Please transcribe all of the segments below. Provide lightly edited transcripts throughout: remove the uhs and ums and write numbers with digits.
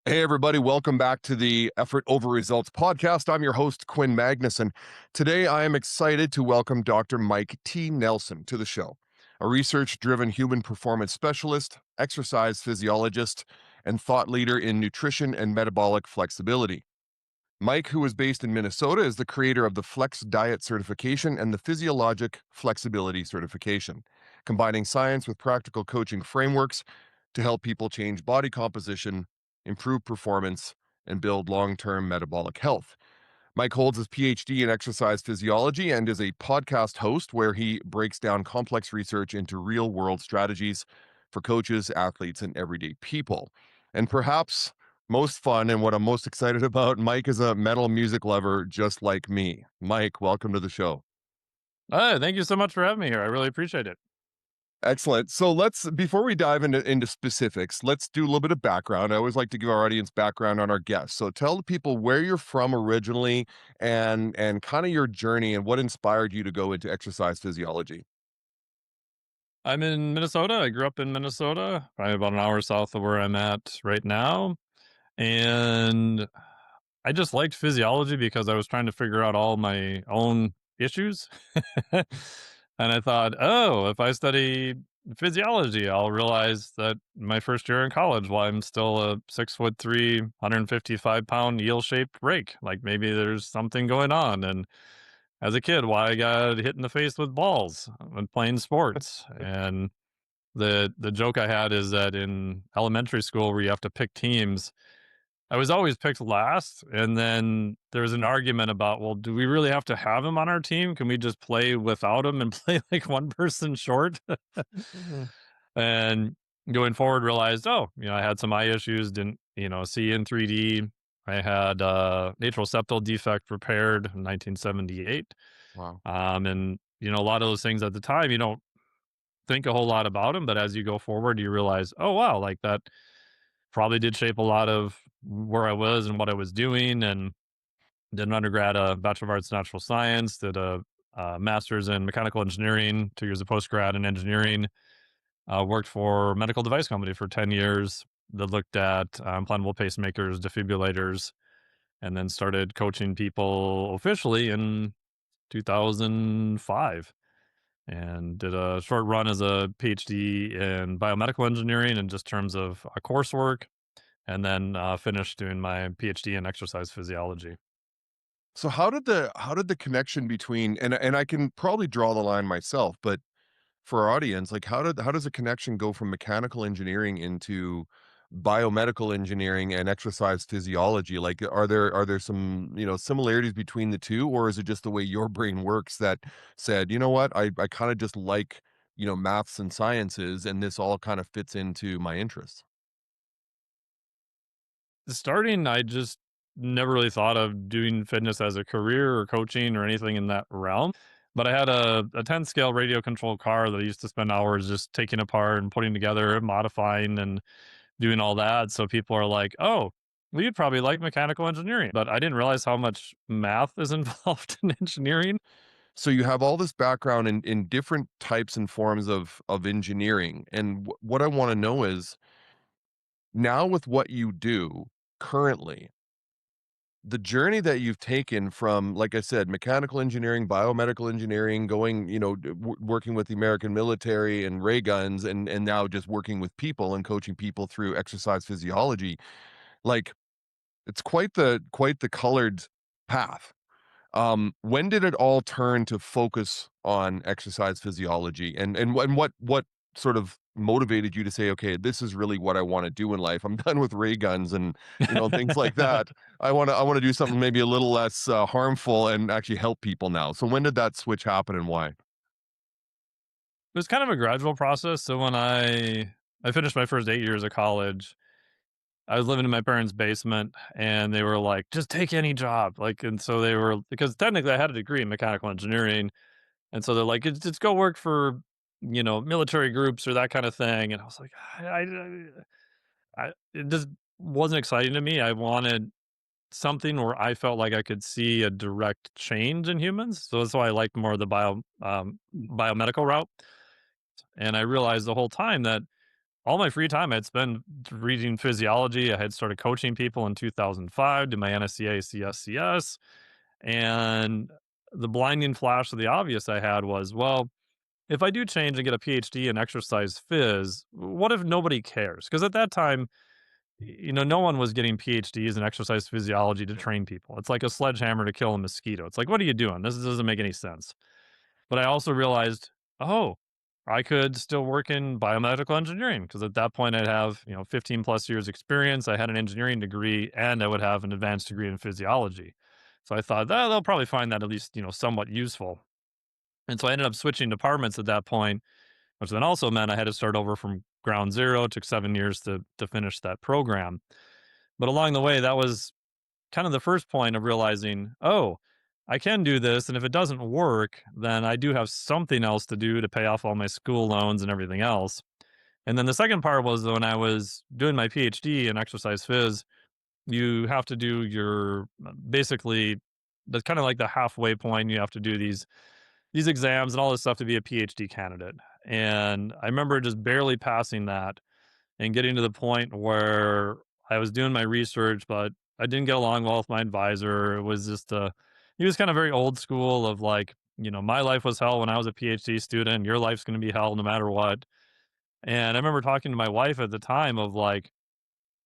Hey, everybody, welcome back to the Effort Over Results podcast. I'm your host, Quinn Magnuson. Today, I am excited to welcome Dr. Mike T. Nelson to the show, a research driven human performance specialist, exercise physiologist, and thought leader in nutrition and metabolic flexibility. Mike, who is based in Minnesota, is the creator of the Flex Diet Certification and the Physiologic Flexibility Certification, combining science with practical coaching frameworks to help people change body composition, improve performance, and build long-term metabolic health. Mike holds his PhD in exercise physiology and is a podcast host where he breaks down complex research into real-world strategies for coaches, athletes, and everyday people. And perhaps most fun and what I'm most excited about, Mike is a metal music lover just like me. Mike, welcome to the show. Thank you so much for having me here. I really appreciate it. Excellent. So before we dive into specifics, let's do a little bit of background. I always like to give our audience background on our guests. So tell the people where you're from originally and kind of your journey and what inspired you to go into exercise physiology. I'm in Minnesota. I grew up in Minnesota, probably about an hour south of where I'm at right now. And I just liked physiology because I was trying to figure out all my own issues. And I thought, oh, if I study physiology, I'll realize that my first year in college, while I'm still a 6'3", 155-pound eel-shaped rake, like maybe there's something going on. And as a kid, why I got hit in the face with balls when playing sports. And the joke I had is that in elementary school where you have to pick teams, I was always picked last. And then there was an argument about, well, do we really have to have him on our team? Can we just play without him and play like one person short? Mhm. And going forward, realized, oh, I had some eye issues, didn't, see in 3D. I had a atrial septal defect repaired in 1978. Wow. And, a lot of those things at the time, you don't think a whole lot about them. But as you go forward, you realize, oh, wow, like that probably did shape a lot of where I was and what I was doing. And did an undergrad, Bachelor of Arts in Natural Science, did a master's in mechanical engineering, 2 years of postgrad in engineering. Worked for a medical device company for 10 years that looked at implantable pacemakers, defibrillators, and then started coaching people officially in 2005 and did a short run as a PhD in biomedical engineering in just terms of coursework, and then finished doing my PhD in exercise physiology. So how did the connection between and I can probably draw the line myself, but for our audience, like how does a connection go from mechanical engineering into biomedical engineering and exercise physiology? Like are there some, similarities between the two, or is it just the way your brain works that said, you know what, I kind of just like, maths and sciences, and this all kind of fits into my interests? Starting, I just never really thought of doing fitness as a career or coaching or anything in that realm. But I had a 10 scale radio controlled car that I used to spend hours just taking apart and putting together and modifying and doing all that. So people are like, oh, well, you'd probably like mechanical engineering. But I didn't realize how much math is involved in engineering. So you have all this background in different types and forms of engineering, and what I want to know is, now with what you do currently, the journey that you've taken from, like I said, mechanical engineering, biomedical engineering, going, working with the American military and ray guns, and now just working with people and coaching people through exercise physiology, like it's quite the colored path. When did it all turn to focus on exercise physiology, and what sort of motivated you to say, okay, this is really what I want to do in life? I'm done with ray guns and things like that. I want to do something maybe a little less harmful and actually help people now. So when did that switch happen and why? It was kind of a gradual process. So when I finished my first 8 years of college, I was living in my parents' basement and they were like, just take any job. Like, and so they were, because technically I had a degree in mechanical engineering. And so they're like, just go work for, military groups or that kind of thing. And I was like, it just wasn't exciting to me. I wanted something where I felt like I could see a direct change in humans. So that's why I liked more of the biomedical route. And I realized the whole time that all my free time I'd spend reading physiology. I had started coaching people in 2005, did my NSCA, CSCS, and the blinding flash of the obvious I had was, well, if I do change and get a PhD in exercise phys, what if nobody cares? Because at that time, no one was getting PhDs in exercise physiology to train people. It's like a sledgehammer to kill a mosquito. It's like, what are you doing? This doesn't make any sense. But I also realized, oh, I could still work in biomedical engineering because at that point I'd have, 15 plus years experience. I had an engineering degree and I would have an advanced degree in physiology. So I thought, "Oh, they'll probably find that at least, somewhat useful." And so I ended up switching departments at that point, which then also meant I had to start over from ground zero. It took 7 years to finish that program. But along the way, that was kind of the first point of realizing, oh, I can do this. And if it doesn't work, then I do have something else to do to pay off all my school loans and everything else. And then the second part was when I was doing my PhD in exercise phys, you have to do your basically that's kind of like the halfway point. You have to do these exams and all this stuff to be a PhD candidate. And I remember just barely passing that and getting to the point where I was doing my research, but I didn't get along well with my advisor. It was just he was kind of very old school of like, my life was hell when I was a PhD student. Your life's going to be hell no matter what. And I remember talking to my wife at the time of like,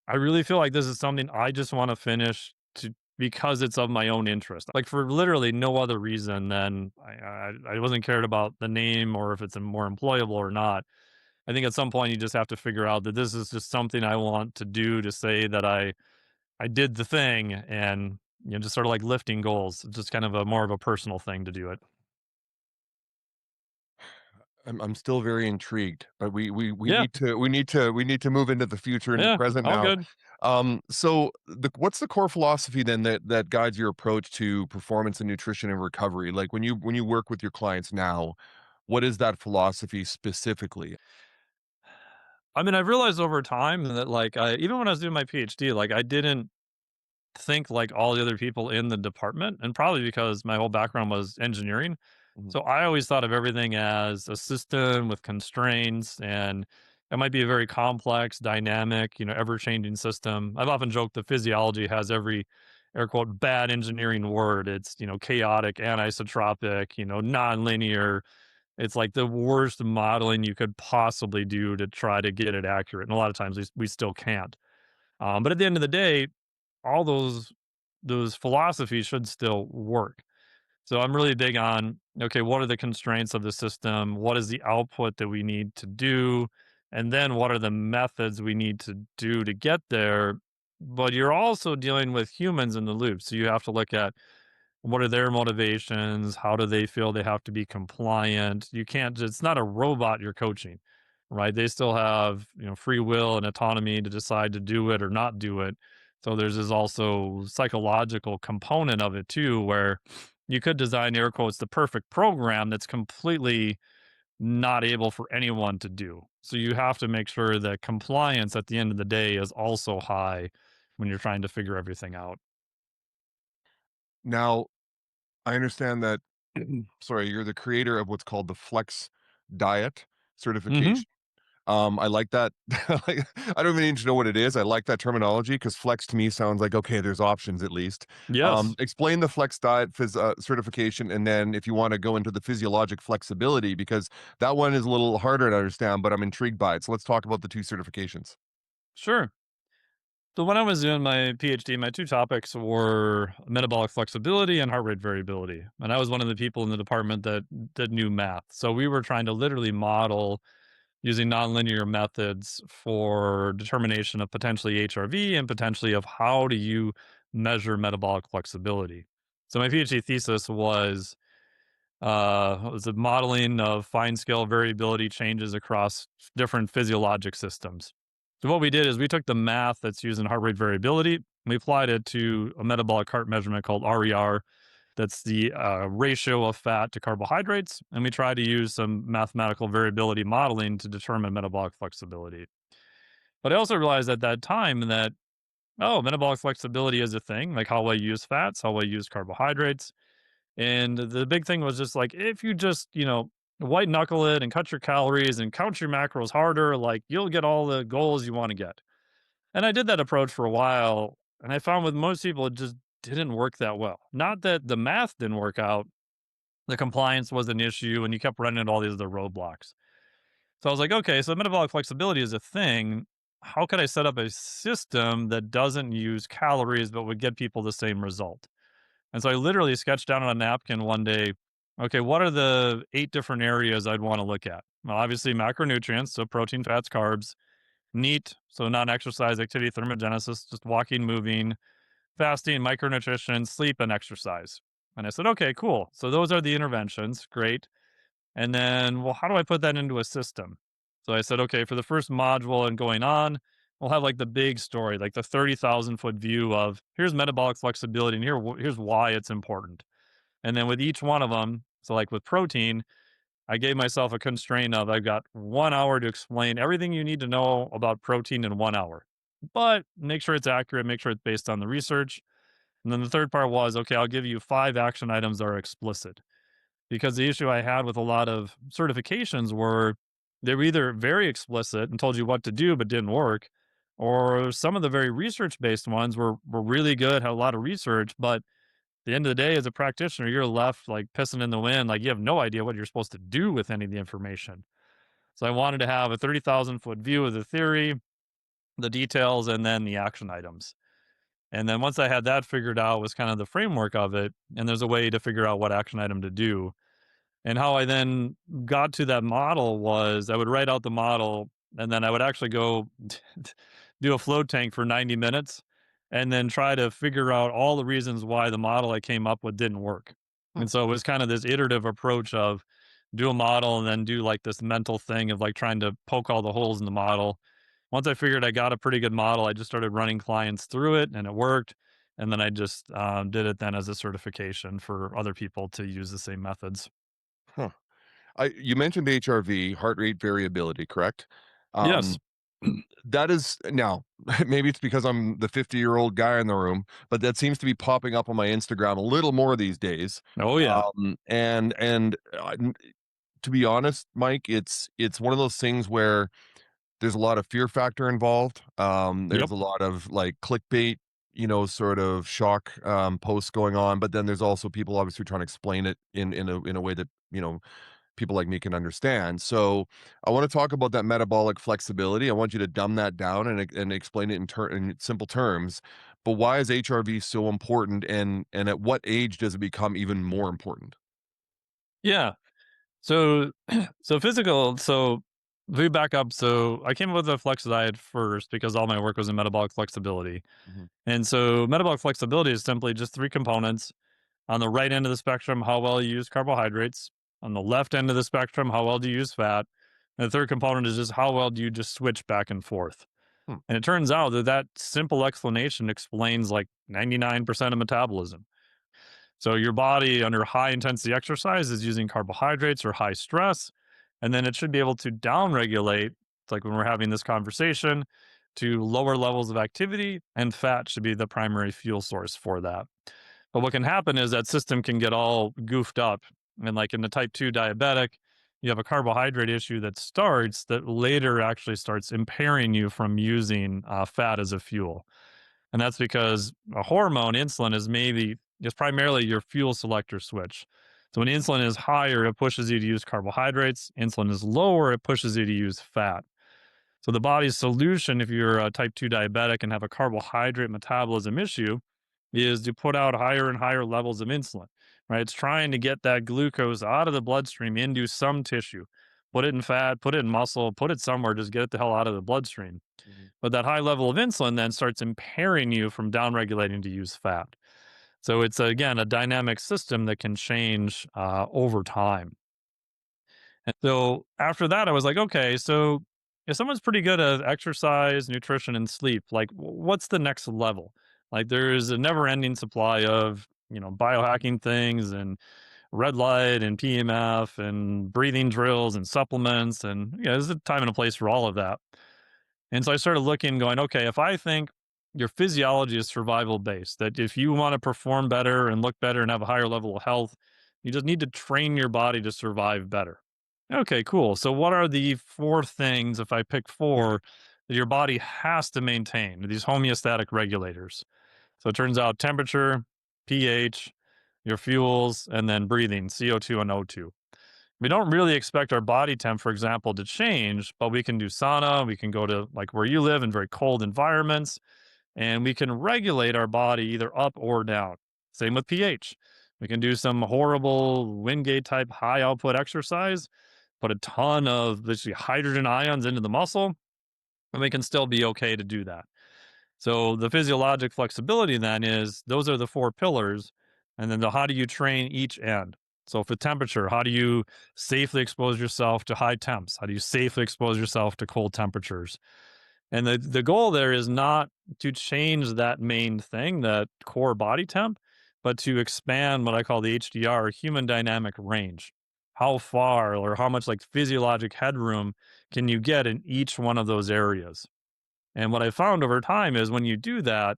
I really feel like this is something I just want to finish to because it's of my own interest. Like for literally no other reason than I wasn't cared about the name or if it's more employable or not. I think at some point you just have to figure out that this is just something I want to do to say that I did the thing and just sort of like lifting goals. It's just kind of a more of a personal thing to do it. I'm still very intrigued, but we Yeah. need to move into the future and the Yeah. present All now. good. So what's the core philosophy then that guides your approach to performance and nutrition and recovery? Like when you work with your clients now, what is that philosophy specifically? I mean, I've realized over time that like even when I was doing my PhD, like I didn't think like all the other people in the department, and probably because my whole background was engineering. Mhm. So I always thought of everything as a system with constraints, and it might be a very complex, dynamic, ever-changing system. I've often joked that physiology has every air quote bad engineering word. It's chaotic, anisotropic, nonlinear. It's like the worst modeling you could possibly do to try to get it accurate, and a lot of times we still can't. But at the end of the day, all those philosophies should still work. So I'm really big on, okay, what are the constraints of the system? What is the output that we need to do? And then what are the methods we need to do to get there? But you're also dealing with humans in the loop. So you have to look at what are their motivations? How do they feel they have to be compliant? You can't, it's not a robot you're coaching, right? They still have, free will and autonomy to decide to do it or not do it. So there's this also psychological component of it too, where you could design air quotes the perfect program that's completely not able for anyone to do. So you have to make sure that compliance at the end of the day is also high when you're trying to figure everything out. Now, I understand that sorry, you're the creator of what's called the Flex Diet Hmm. certification. I like that. Like, I don't even need to know what it is. I like that terminology because flex to me sounds like okay, there's options at least. Yes. Explain the flex diet certification, and then if you want to go into the physiologic flexibility, because that one is a little harder to understand, but I'm intrigued by it. So let's talk about the two certifications. Sure. So when I was doing my PhD, my two topics were metabolic flexibility and heart rate variability. And I was one of the people in the department that knew math. So we were trying to literally model using nonlinear methods for determination of potentially HRV and potentially of how do you measure metabolic flexibility. So my PhD thesis was a modeling of fine scale variability changes across different physiologic systems. So what we did is we took the math that's used in heart rate variability, and we applied it to a metabolic heart measurement called RER. That's the ratio of fat to carbohydrates, and we tried to use some mathematical variability modeling to determine metabolic flexibility. But I also realized at that time that metabolic flexibility is a thing, like how I use fats, how I use carbohydrates, and the big thing was just like, if you just, white knuckle it and cut your calories and count your macros harder, like you'll get all the goals you want to get. And I did that approach for a while, and I found with most people it just didn't work that well. Not that the math didn't work out, the compliance was an issue, and you kept running into all these other roadblocks. So I was like, okay, so metabolic flexibility is a thing. How could I set up a system that doesn't use calories but would get people the same result? And so I literally sketched down on a napkin one day, okay, what are the 8 different areas I'd want to look at? Well, obviously macronutrients, so protein, fats, carbs, NEAT, so non-exercise activity, thermogenesis, just walking, moving, fasting, micronutrition, sleep, and exercise. And I said, okay, cool. So those are the interventions. Great. And then, well, how do I put that into a system? So I said, okay, for the first module and going on, we'll have like the big story, like the 30,000-foot view of here's metabolic flexibility and here's why it's important. And then with each one of them, so like with protein, I gave myself a constraint of I've got 1 hour to explain everything you need to know about protein in 1 hour, but make sure it's accurate, make sure it's based on the research. And then the third part was, okay, I'll give you 5 action items that are explicit because the issue I had with a lot of certifications were they were either very explicit and told you what to do but didn't work, or some of the very research based ones were really good, had a lot of research, but at the end of the day, as a practitioner, you're left like pissing in the wind, like you have no idea what you're supposed to do with any of the information. So I wanted to have a 30,000-foot view of the theory, the details, and then the action items. And then once I had that figured out was kind of the framework of it, and there's a way to figure out what action item to do. And how I then got to that model was I would write out the model and then I would actually go do a float tank for 90 minutes and then try to figure out all the reasons why the model I came up with didn't work. Hmm. And so it was kind of this iterative approach of do a model and then do like this mental thing of like trying to poke all the holes in the model. Once I figured I got a pretty good model, I just started running clients through it and it worked. And then I just did it then as a certification for other people to use the same methods. Huh. You mentioned HRV, heart rate variability, correct? Yes. Um, that is now, maybe it's because I'm the 50-year-old guy in the room, but that seems to be popping up on my Instagram a little more these days. Oh, yeah. And to be honest, Mike, it's one of those things where there's a lot of fear factor involved. Yep. There's a lot of like clickbait, sort of shock posts going on, but then there's also people obviously trying to explain it in a way that people like me can understand. So I want to talk about that metabolic flexibility. I want you to dumb that down and explain it in simple terms. But why is HRV so important, and at what age does it become even more important? Yeah. So, so if we back up, so I came up with a flex diet first because all my work was in metabolic flexibility. Mhm. And so metabolic flexibility is simply just 3 components. On the right end of the spectrum, how well you use carbohydrates. On the left end of the spectrum, how well do you use fat. And the third component is just how well do you just switch back and forth. Hmm. And it turns out that that simple explanation explains like 99% of metabolism. So your body under high intensity exercise is using carbohydrates or high stress, and then it should be able to downregulate. It's like when we're having this conversation to lower levels of activity, and fat should be the primary fuel source for that. But what can happen is that system can get all goofed up. And like in the type 2 diabetic, you have a carbohydrate issue that starts that later actually starts impairing you from using fat as a fuel. And that's because a hormone, insulin, is primarily your fuel selector switch. So when insulin is higher, it pushes you to use carbohydrates. Insulin is lower, it pushes you to use fat. So the body's solution, if you're a type 2 diabetic and have a carbohydrate metabolism issue, is to put out higher and higher levels of insulin, right? It's trying to get that glucose out of the bloodstream into some tissue, put it in fat, put it in muscle, put it somewhere, just get it the hell out of the bloodstream. Mhm. But that high level of insulin then starts impairing you from downregulating to use fat. So it's again a dynamic system that can change over time. And so after that, I was like, okay, so if someone's pretty good at exercise, nutrition, and sleep, like what's the next level? Like there's a never ending supply of, biohacking things and red light and PMF and breathing drills and supplements. And there's a time and a place for all of that. And so I started looking, going, okay, if I think your physiology is survival based, that if you want to perform better and look better and have a higher level of health, you just need to train your body to survive better. Okay, cool. So, what are the four things, if I pick four, that your body has to maintain, these homeostatic regulators? So, it turns out temperature, pH, your fuels, and then breathing, CO2 and O2. We don't really expect our body temp, for example, to change, but we can do sauna. We can go to like where you live in very cold environments, and we can regulate our body either up or down. Same with pH. We can do some horrible Wingate type high output exercise, put a ton of basically hydrogen ions into the muscle, and we can still be okay to do that. So the physiologic flexibility then is those are the four pillars, and then how do you train each end? So for temperature, how do you safely expose yourself to high temps? How do you safely expose yourself to cold temperatures? And the goal there is not to change that main thing, that core body temp, but to expand what I call the HDR, human dynamic range. How far or how much like physiologic headroom can you get in each one of those areas? And what I found over time is when you do that,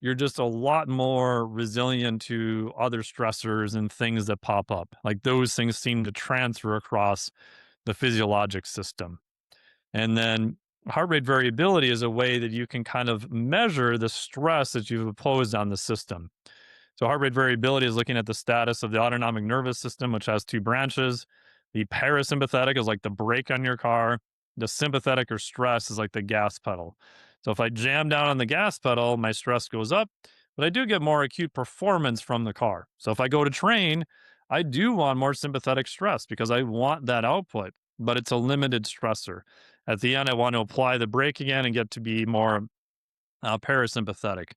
you're just a lot more resilient to other stressors and things that pop up. Like those things seem to transfer across the physiologic system. And then heart rate variability is a way that you can kind of measure the stress that you've imposed on the system. So, heart rate variability is looking at the status of the autonomic nervous system, which has two branches. The parasympathetic is like the brake on your car, the sympathetic or stress is like the gas pedal. So, if I jam down on the gas pedal, my stress goes up, but I do get more acute performance from the car. So, if I go to train, I do want more sympathetic stress because I want that output, but it's a limited stressor. At the end, I want to apply the brake again and get to be more parasympathetic.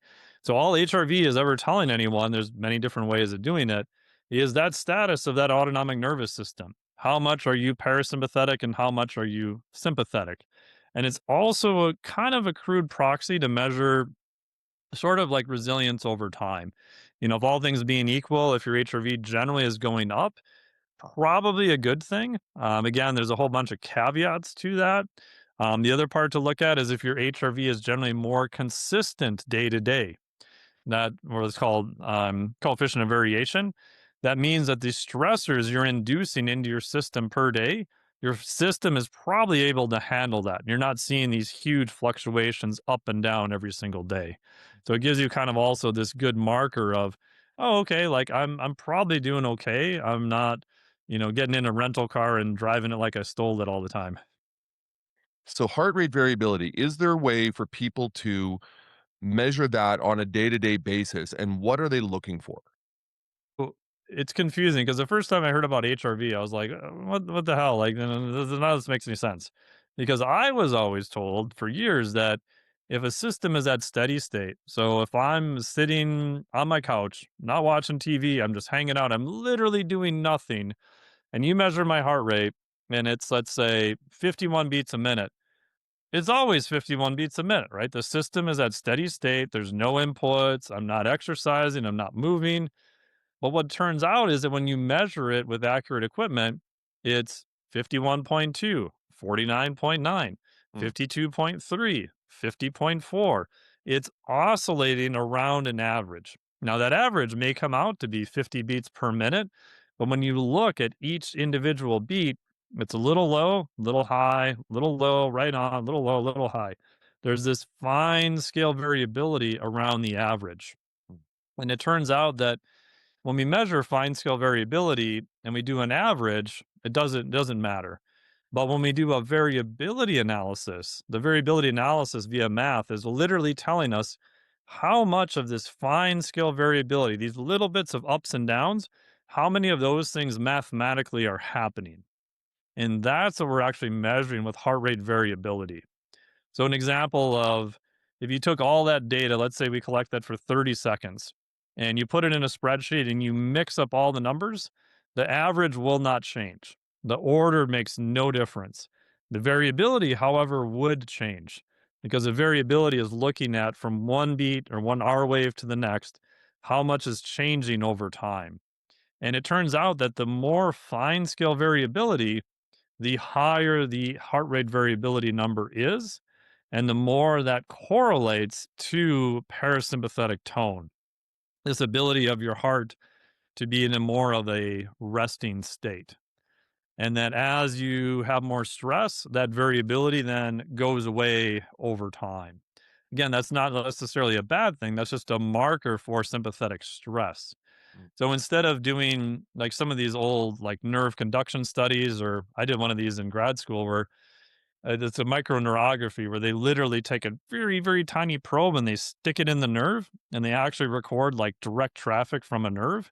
So all HRV is ever telling anyone, there's many different ways of doing it, is that status of that autonomic nervous system. How much are you parasympathetic and how much are you sympathetic? And it's also a kind of a crude proxy to measure sort of like resilience over time. You know, if all things being equal, if your HRV generally is going up, probably a good thing. Again, there's a whole bunch of caveats to that. The other part to look at is if your HRV is generally more consistent day to day. That what is called coefficient of variation. That means that the stressors you're inducing into your system per day, your system is probably able to handle that. You're not seeing these huge fluctuations up and down every single day. So it gives you kind of also this good marker of, oh, okay, like I'm probably doing okay. I'm not, getting in a rental car and driving it like I stole it all the time. So, heart rate variability, is there a way for people to measure that on a day to day basis? And what are they looking for? Well, it's confusing because the first time I heard about HRV, I was like, what the hell? Like, none of this makes any sense." Because I was always told for years that if a system is at steady state, so if I'm sitting on my couch, not watching TV, I'm just hanging out, I'm literally doing nothing, and you measure my heart rate and it's, let's say, 51 beats a minute, it's always 51 beats a minute, right? The system is at steady state. There's no inputs. I'm not exercising. I'm not moving, but what turns out is that when you measure it with accurate equipment, it's 51.2, 49.9, Mm. 52.3, 50.4. It's oscillating around an average. Now, that average may come out to be 50 beats per minute, but when you look at each individual beat, it's a little low, little high, little low, right on, little low, little high. There's this fine scale variability around the average. And it turns out that when we measure fine scale variability and we do an average, it doesn't matter. But when we do a variability analysis, the variability analysis via math is literally telling us how much of this fine scale variability, these little bits of ups and downs, how many of those things mathematically are happening. And that's what we're actually measuring with heart rate variability. So, an example of if you took all that data, let's say we collect that for 30 seconds, and you put it in a spreadsheet and you mix up all the numbers, the average will not change. The order makes no difference. The variability, however, would change because the variability is looking at from one beat or one R wave to the next, how much is changing over time. And it turns out that the more fine scale variability, the higher the heart rate variability number is, and the more that correlates to parasympathetic tone, this ability of your heart to be in a more of a resting state. And that as you have more stress, that variability then goes away over time. Again, that's not necessarily a bad thing. That's just a marker for sympathetic stress. Mm. So instead of doing like some of these old like nerve conduction studies, or I did one of these in grad school where it's a microneurography where they literally take a very, very tiny probe and they stick it in the nerve and they actually record like direct traffic from a nerve.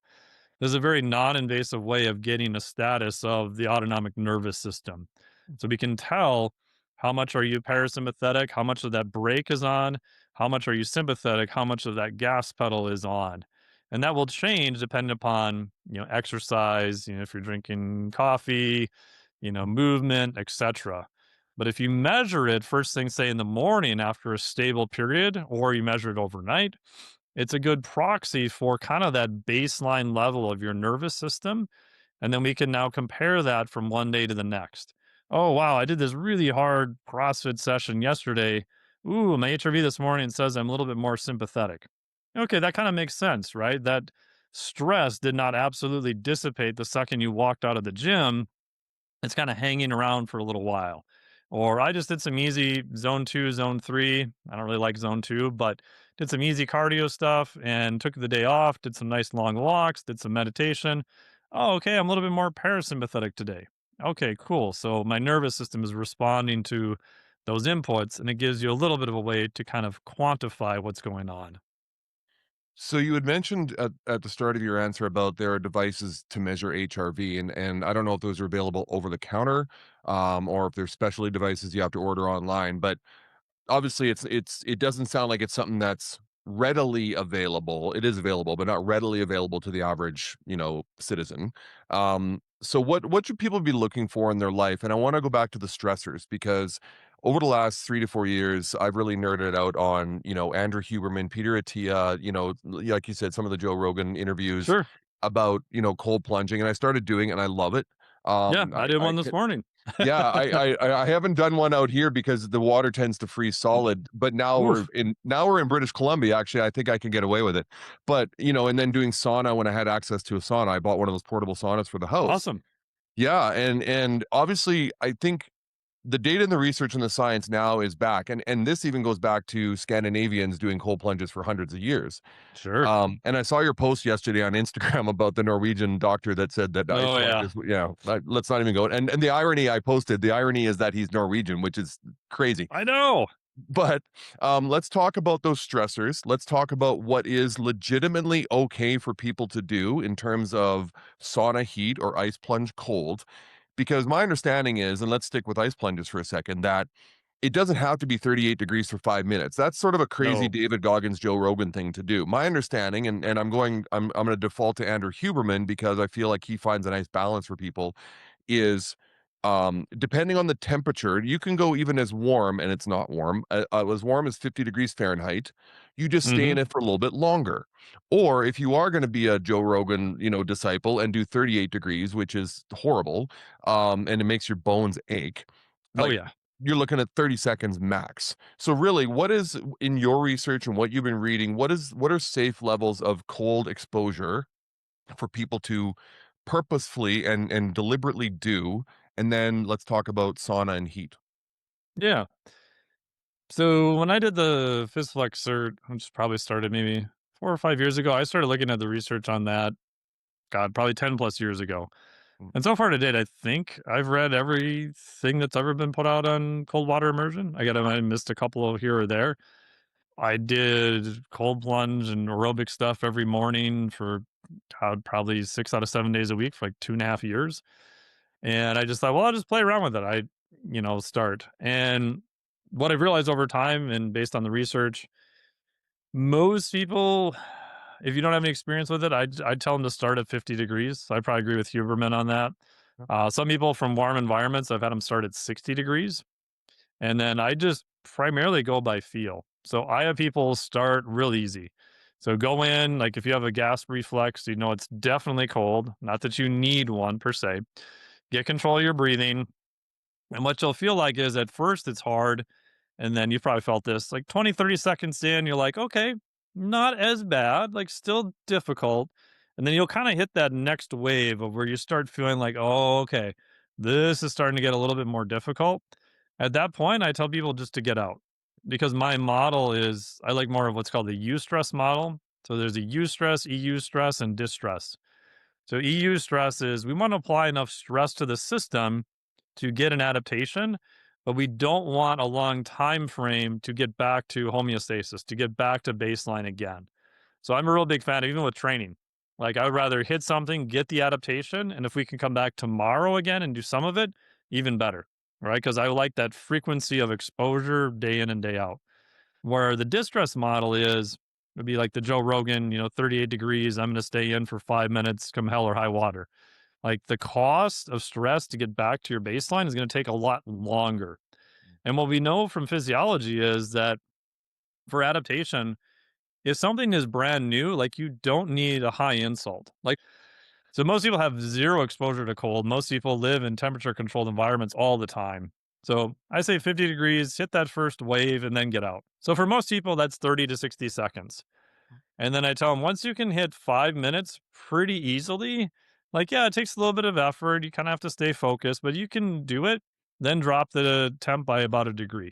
There's a very non-invasive way of getting a status of the autonomic nervous system. So we can tell how much are you parasympathetic, how much of that brake is on, how much are you sympathetic, how much of that gas pedal is on. And that will change depending upon, exercise, if you're drinking coffee, movement, etc. But if you measure it first thing, say in the morning after a stable period, or you measure it overnight, it's a good proxy for kind of that baseline level of your nervous system. And then we can now compare that from one day to the next. Oh, wow, I did this really hard CrossFit session yesterday. Ooh, my HRV this morning says I'm a little bit more sympathetic. Okay, that kind of makes sense, right? That stress did not absolutely dissipate the second you walked out of the gym. It's kind of hanging around for a little while. Or I just did some easy zone 2, zone 3. I don't really like zone 2, but did some easy cardio stuff and took the day off, did some nice long walks, did some meditation. Oh, okay, I'm a little bit more parasympathetic today. Okay, cool. So my nervous system is responding to those inputs and it gives you a little bit of a way to kind of quantify what's going on. So you had mentioned at the start of your answer about there are devices to measure HRV, and I don't know if those are available over the counter, or if they're specialty devices you have to order online. But obviously, it doesn't sound like it's something that's readily available. It is available, but not readily available to the average, citizen. So what should people be looking for in their life? And I want to go back to the stressors because over the last 3 to 4 years, I've really nerded out on, Andrew Huberman, Peter Attia, like you said, some of the Joe Rogan interviews Sure. about, cold plunging, and I started doing it and I love it. Yeah, Um, I I, did I one this morning. yeah, I haven't done one out here because the water tends to freeze solid, but Oof. now we're in British Columbia, actually, I think I can get away with it. But, and then doing sauna when I had access to a sauna, I bought one of those portable saunas for the house. Awesome. Yeah, and obviously, I think the data and the research and the science now is back, and this even goes back to Scandinavians doing cold plunges for hundreds of years. Sure. And I saw your post yesterday on Instagram about the Norwegian doctor that said that ice Oh, yeah. plunges. Yeah, let's not even go. And the irony I posted, the irony is that he's Norwegian, which is crazy. I know. But let's talk about those stressors. Let's talk about what is legitimately okay for people to do in terms of sauna heat or ice plunge cold. Because my understanding is, and let's stick with ice plunges for a second, that it doesn't have to be 38 degrees for 5 minutes. That's sort of a crazy No. David Goggins, Joe Rogan thing to do. My understanding, and I'm going to default to Andrew Huberman because I feel like he finds a nice balance for people, is depending on the temperature, you can go even as warm, and it's not warm, as warm as 50 degrees Fahrenheit. You just stay in Mhm. it for a little bit longer. Or if you are going to be a Joe Rogan, disciple and do 38 degrees, which is horrible, and it makes your bones ache, Oh, like yeah. you're looking at 30 seconds max. So really, what is in your research and what you've been reading, what are safe levels of cold exposure for people to purposefully and deliberately do? And then let's talk about sauna and heat. Yeah. So when I did the FizFlex cert, which probably started maybe 4 or 5 years ago, I started looking at the research on that, God, probably 10 plus years ago. Mm. And so far to date, I think I've read everything that's ever been put out on cold water immersion. I missed a couple of here or there. I did cold plunge and aerobic stuff every morning for God, probably 6 out of 7 days a week for like 2.5 years. And I just thought, well, I'll just play around with it. Start. And what I've realized over time and based on the research, most people, if you don't have any experience with it, I'd tell them to start at 50 degrees. So I probably agree with Huberman on that. Some people from warm environments, I've had them start at 60 degrees. And then I just primarily go by feel. So I have people start real easy. So go in, like if you have a gas reflex, you know it's definitely cold. Not that you need one per se. Get control of your breathing. And what you'll feel like is at first it's hard. And then you probably felt this like 20, 30 seconds in, you're like, okay, not as bad, like still difficult. And then you'll kind of hit that next wave of where you start feeling like, oh, okay, This is starting to get a little bit more difficult. At that point, I tell people just to get out because my model is I like more of what's called the eustress model. So there's a eustress, EU stress, and distress. So EU stress is we want to apply enough stress to the system to get an adaptation, but we don't want a long time frame to get back to homeostasis, to get back to baseline again. So I'm a real big fan, even with training. Like I would rather hit something, get the adaptation, and if we can come back tomorrow again and do some of it, even better, right? Because I like that frequency of exposure day in and day out. Where the distress model is, would be like the Joe Rogan, 38 degrees. I'm going to stay in for 5 minutes, come hell or high water. Like the cost of stress to get back to your baseline is going to take a lot longer. And what we know from physiology is that for adaptation, if something is brand new, like you don't need a high insult. So most people have zero exposure to cold. Most people live in temperature controlled environments all the time. So I say 50 degrees, hit that first wave and then get out. So for most people, that's 30 to 60 seconds. And then I tell them once you can hit 5 minutes pretty easily, like, yeah, it takes a little bit of effort. You kind of have to stay focused, but you can do it. Then drop the temp by about a degree.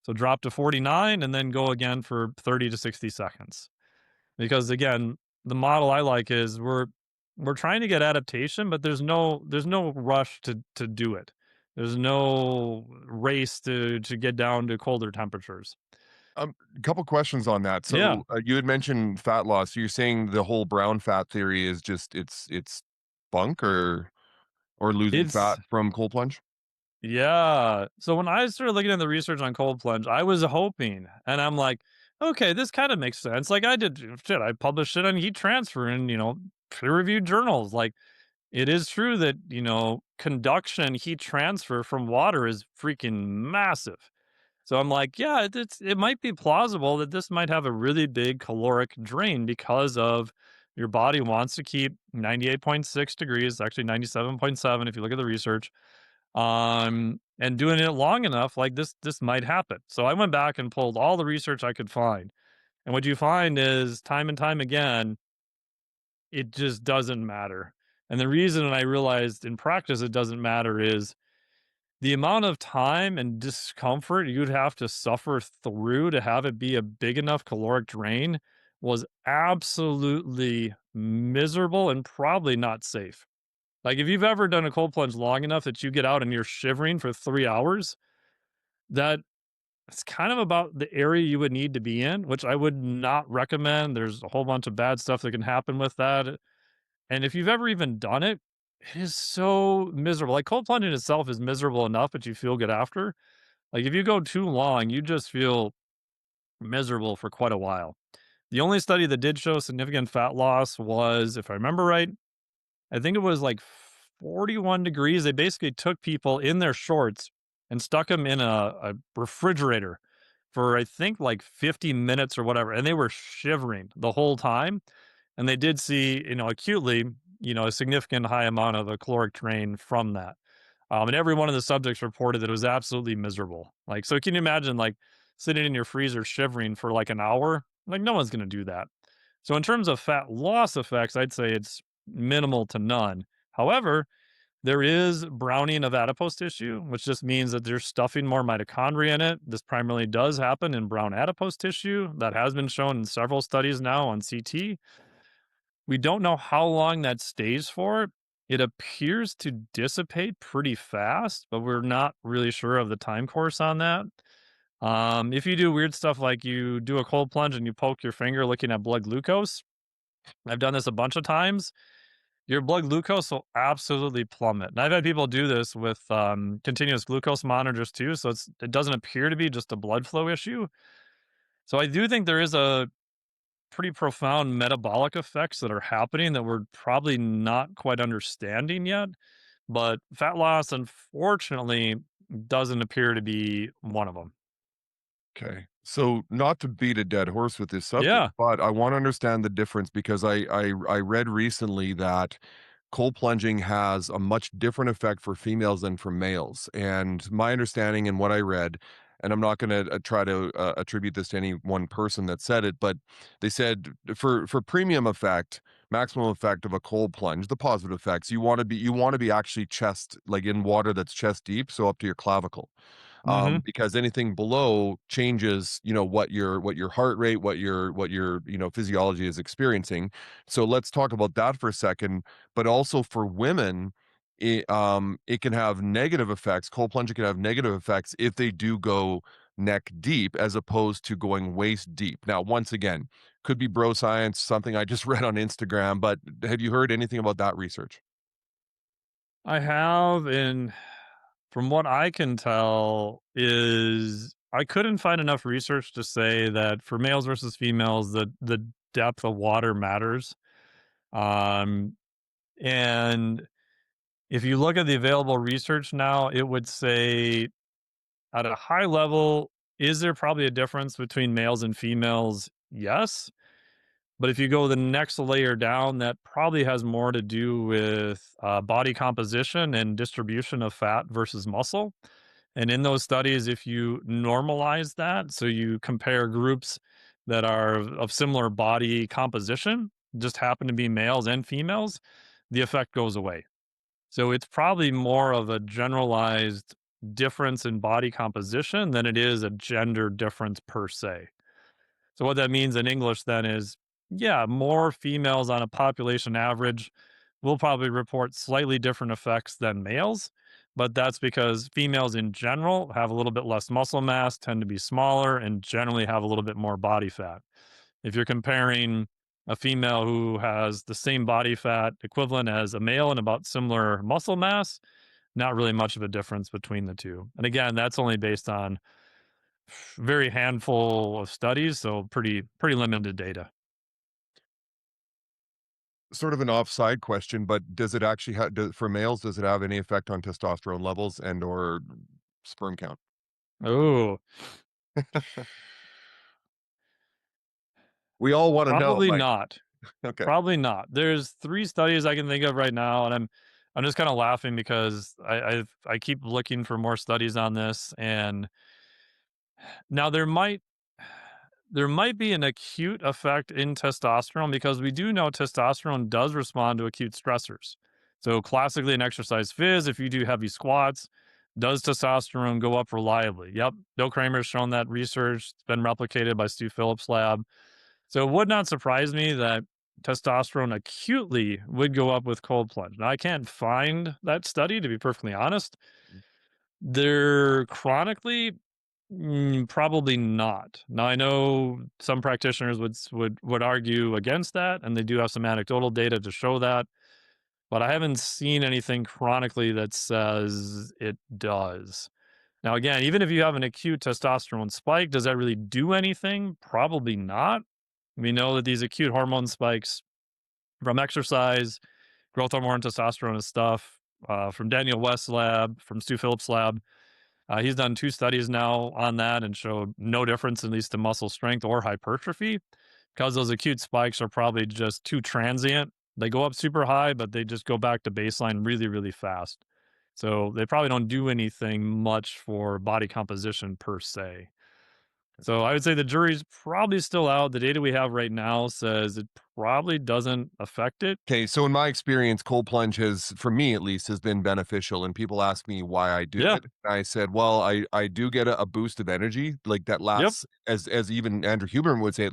So drop to 49 and then go again for 30 to 60 seconds. Because again, the model I like is we're trying to get adaptation, but there's no rush to do it. There's no race to get down to colder temperatures. A couple questions on that. Yeah, So you had mentioned fat loss. So you're saying the whole brown fat theory is just it's bunk or losing it's fat from cold plunge? yeah. So when I started looking at the research on cold plunge, I was hoping, and I'm like, okay, this kind of makes sense. Like I did shit, I published it on heat transfer in peer reviewed journals. Like it is true that conduction heat transfer from water is freaking massive. So I'm like, yeah, it might be plausible that this might have a really big caloric drain because of your body wants to keep 98.6 degrees, actually 97.7 if you look at the research. And doing it long enough, like this might happen. So I went back and pulled all the research I could find. And what you find is time and time again, it just doesn't matter. And the reason I realized in practice it doesn't matter is the amount of time and discomfort you'd have to suffer through to have it be a big enough caloric drain was absolutely miserable and probably not safe. Like, if you've ever done a cold plunge long enough that you get out and you're shivering for 3 hours, that's kind of about the area you would need to be in, which I would not recommend. There's a whole bunch of bad stuff that can happen with that, and if you've ever even done it, it is so miserable. Like, cold plunging itself is miserable enough, but you feel good after. Like, if you go too long, you just feel miserable for quite a while. The only study that did show significant fat loss was, if I remember right, I think it was like 41 degrees. They basically took people in their shorts and stuck them in a refrigerator for, I think, like 50 minutes or whatever. And they were shivering the whole time. And they did see, acutely, a significant high amount of a caloric drain from that. And every one of the subjects reported that it was absolutely miserable. Like, so can you imagine like sitting in your freezer shivering for like an hour? Like, no one's going to do that. So, in terms of fat loss effects, I'd say it's minimal to none. However, there is browning of adipose tissue, which just means that there's stuffing more mitochondria in it. This primarily does happen in brown adipose tissue. That has been shown in several studies now on CT. We don't know how long that stays for. It appears to dissipate pretty fast, but we're not really sure of the time course on that. If you do weird stuff like you do a cold plunge and you poke your finger looking at blood glucose, I've done this a bunch of times. Your blood glucose will absolutely plummet. And I've had people do this with continuous glucose monitors too. So it doesn't appear to be just a blood flow issue. So I do think there is a pretty profound metabolic effects that are happening that we're probably not quite understanding yet. But fat loss, unfortunately, doesn't appear to be one of them. Okay. So not to beat a dead horse with this subject, Yeah. but I want to understand the difference because I read recently that cold plunging has a much different effect for females than for males. And my understanding and what I read, and I'm not going to try to attribute this to any one person that said it, but they said for premium effect, maximum effect of a cold plunge, the positive effects, you want to be actually chest, like in water that's chest deep, so up to your clavicle, Mhm. because anything below changes, what your heart rate, what your physiology is experiencing. So let's talk about that for a second. But also for women, it can have negative effects. Cold plunge can have negative effects if they do go neck deep as opposed to going waist deep. Now, once again, could be bro science, something I just read on Instagram, but have you heard anything about that research? I have, and from what I can tell is I couldn't find enough research to say that for males versus females, the depth of water matters. Um, and if you look at the available research now, it would say at a high level, is there probably a difference between males and females? Yes. But if you go the next layer down, that probably has more to do with body composition and distribution of fat versus muscle. And in those studies, if you normalize that, so you compare groups that are of similar body composition, just happen to be males and females, the effect goes away. So it's probably more of a generalized difference in body composition than it is a gender difference per se. So what that means in English then is, yeah, more females on a population average will probably report slightly different effects than males, but that's because females in general have a little bit less muscle mass, tend to be smaller, and generally have a little bit more body fat. If you're comparing a female who has the same body fat equivalent as a male and about similar muscle mass, not really much of a difference between the two. And again, that's only based on very handful of studies, so pretty limited data. Sort of an offside question, but does it actually have, for males, does it have any effect on testosterone levels and or sperm count? Oh, We all want to know, probably Mike. not. Okay. Probably not. There's 3 studies I can think of right now, and I'm just kinda laughing because I keep looking for more studies on this, and now there might be an acute effect in testosterone because we do know testosterone does respond to acute stressors. So classically in exercise phys, if you do heavy squats, does testosterone go up reliably? Yep. Bill Kramer's shown that research. It's been replicated by Stu Phillips' lab. So it would not surprise me that testosterone acutely would go up with cold plunge. Now I can't find that study to be perfectly honest. They're chronically probably not. Now I know some practitioners would argue against that, and they do have some anecdotal data to show that, but I haven't seen anything chronically that says it does. Now again, even if you have an acute testosterone spike, does that really do anything? Probably not. We know that these acute hormone spikes from exercise, growth hormone, testosterone, and stuff from Daniel West's lab, from Stu Phillips' lab. He's done 2 studies now on that and showed no difference, at least in muscle strength or hypertrophy, because those acute spikes are probably just too transient. They go up super high, but they just go back to baseline really, really fast. So they probably don't do anything much for body composition per se. So I would say the jury's probably still out. The data we have right now says it probably doesn't affect it. Okay, so in my experience, cold plunge has, for me at least, has been beneficial. And people ask me why I do Yeah. it. And I said, well, I do get a boost of energy, like that Yep. lasts, as even Andrew Huberman would say,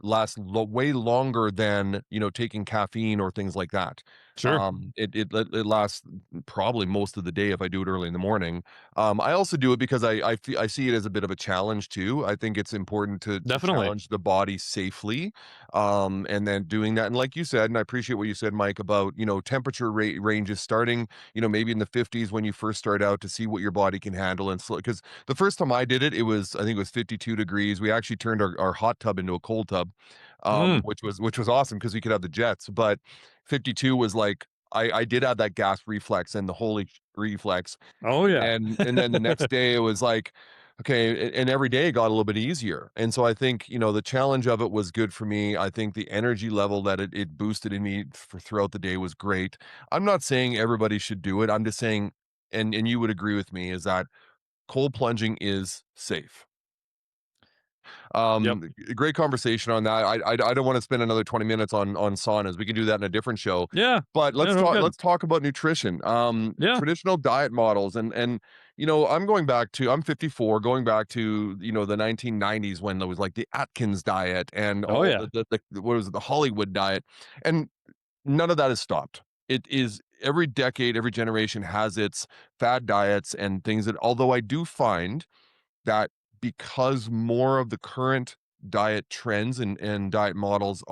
lasts way longer than taking caffeine or things like that. Sure. It lasts probably most of the day if I do it early in the morning. I also do it because I see it as a bit of a challenge too. I think it's important to Definitely. challenge the body safely, and then doing that. And like you said, and I appreciate what you said, Mike, about temperature ranges starting maybe in the 50s when you first start out, to see what your body can handle. And because the first time I did it, I think it was 52 degrees. We actually turned our hot tub into a cold tub, Mm. which was awesome because we could have the jets. But 52 was like, I did have that gas reflex and the holy reflex. Oh, yeah. And then the next day it was like, okay, and every day it got a little bit easier. And so I think, the challenge of it was good for me. I think the energy level that it boosted in me for throughout the day was great. I'm not saying everybody should do it. I'm just saying, and you would agree with me, is that cold plunging is safe. Yep. Great conversation on that. I don't want to spend another 20 minutes on saunas. We can do that in a different show. Yeah. But Yeah, no, good. let's talk about nutrition. Yeah. Traditional diet models and I'm 54, going back to, the 1990s when there was like the Atkins diet and Oh, all yeah. the what was it, the Hollywood diet. And none of that has stopped. It is every decade, every generation has its fad diets and things that, although I do find that because more of the current diet trends and diet models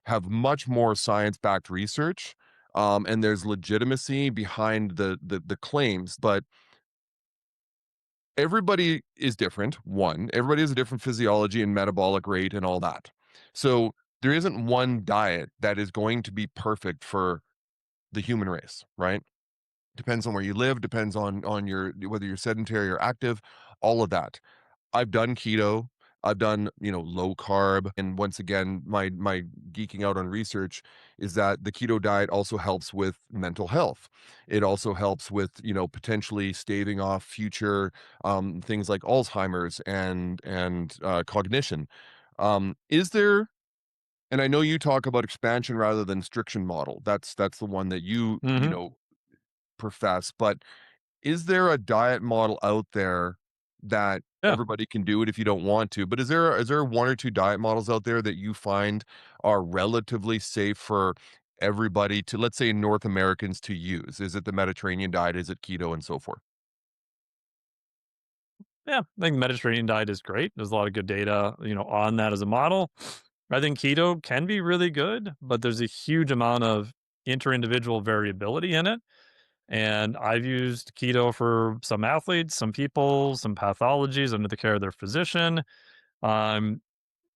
have much more science-backed research, and there's legitimacy behind the claims, but everybody is different. One, everybody has a different physiology and metabolic rate and all that. So there isn't one diet that is going to be perfect for the human race, right? Depends on where you live, depends on your whether you're sedentary or active, all of that. I've done keto. I've done, low carb. And once again, my geeking out on research is that the keto diet also helps with mental health. It also helps with, potentially staving off future things like Alzheimer's and cognition. Is there, and I know you talk about expansion rather than restriction model. That's the one that Mhm. profess, but is there a diet model out there that Yeah. everybody can do it if you don't want to? But is there one or two diet models out there that you find are relatively safe for everybody to, let's say, North Americans to use? Is it the Mediterranean diet? Is it keto and so forth? Yeah. I think Mediterranean diet is great. There's a lot of good data, on that as a model. I think keto can be really good, but there's a huge amount of inter-individual variability in it. And I've used keto for some athletes, some people, some pathologies under the care of their physician. Um,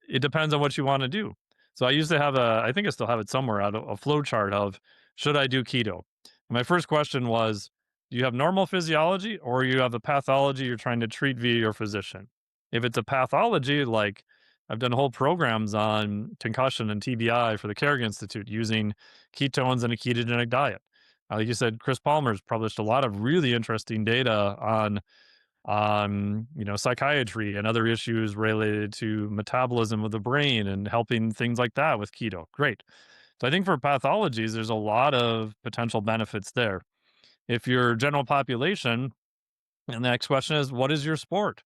it depends on what you want to do. So I used to have I think I still have it somewhere, out a flow chart of should I do keto? My first question was, do you have normal physiology or you have a pathology you're trying to treat via your physician? If it's a pathology, like I've done whole programs on concussion and TBI for the Carrick Institute using ketones and a ketogenic diet. Like you said, Chris Palmer's published a lot of really interesting data on psychiatry and other issues related to metabolism of the brain and helping things like that with keto. Great. So I think for pathologies, there's a lot of potential benefits there. If your general population, and the next question is, what is your sport?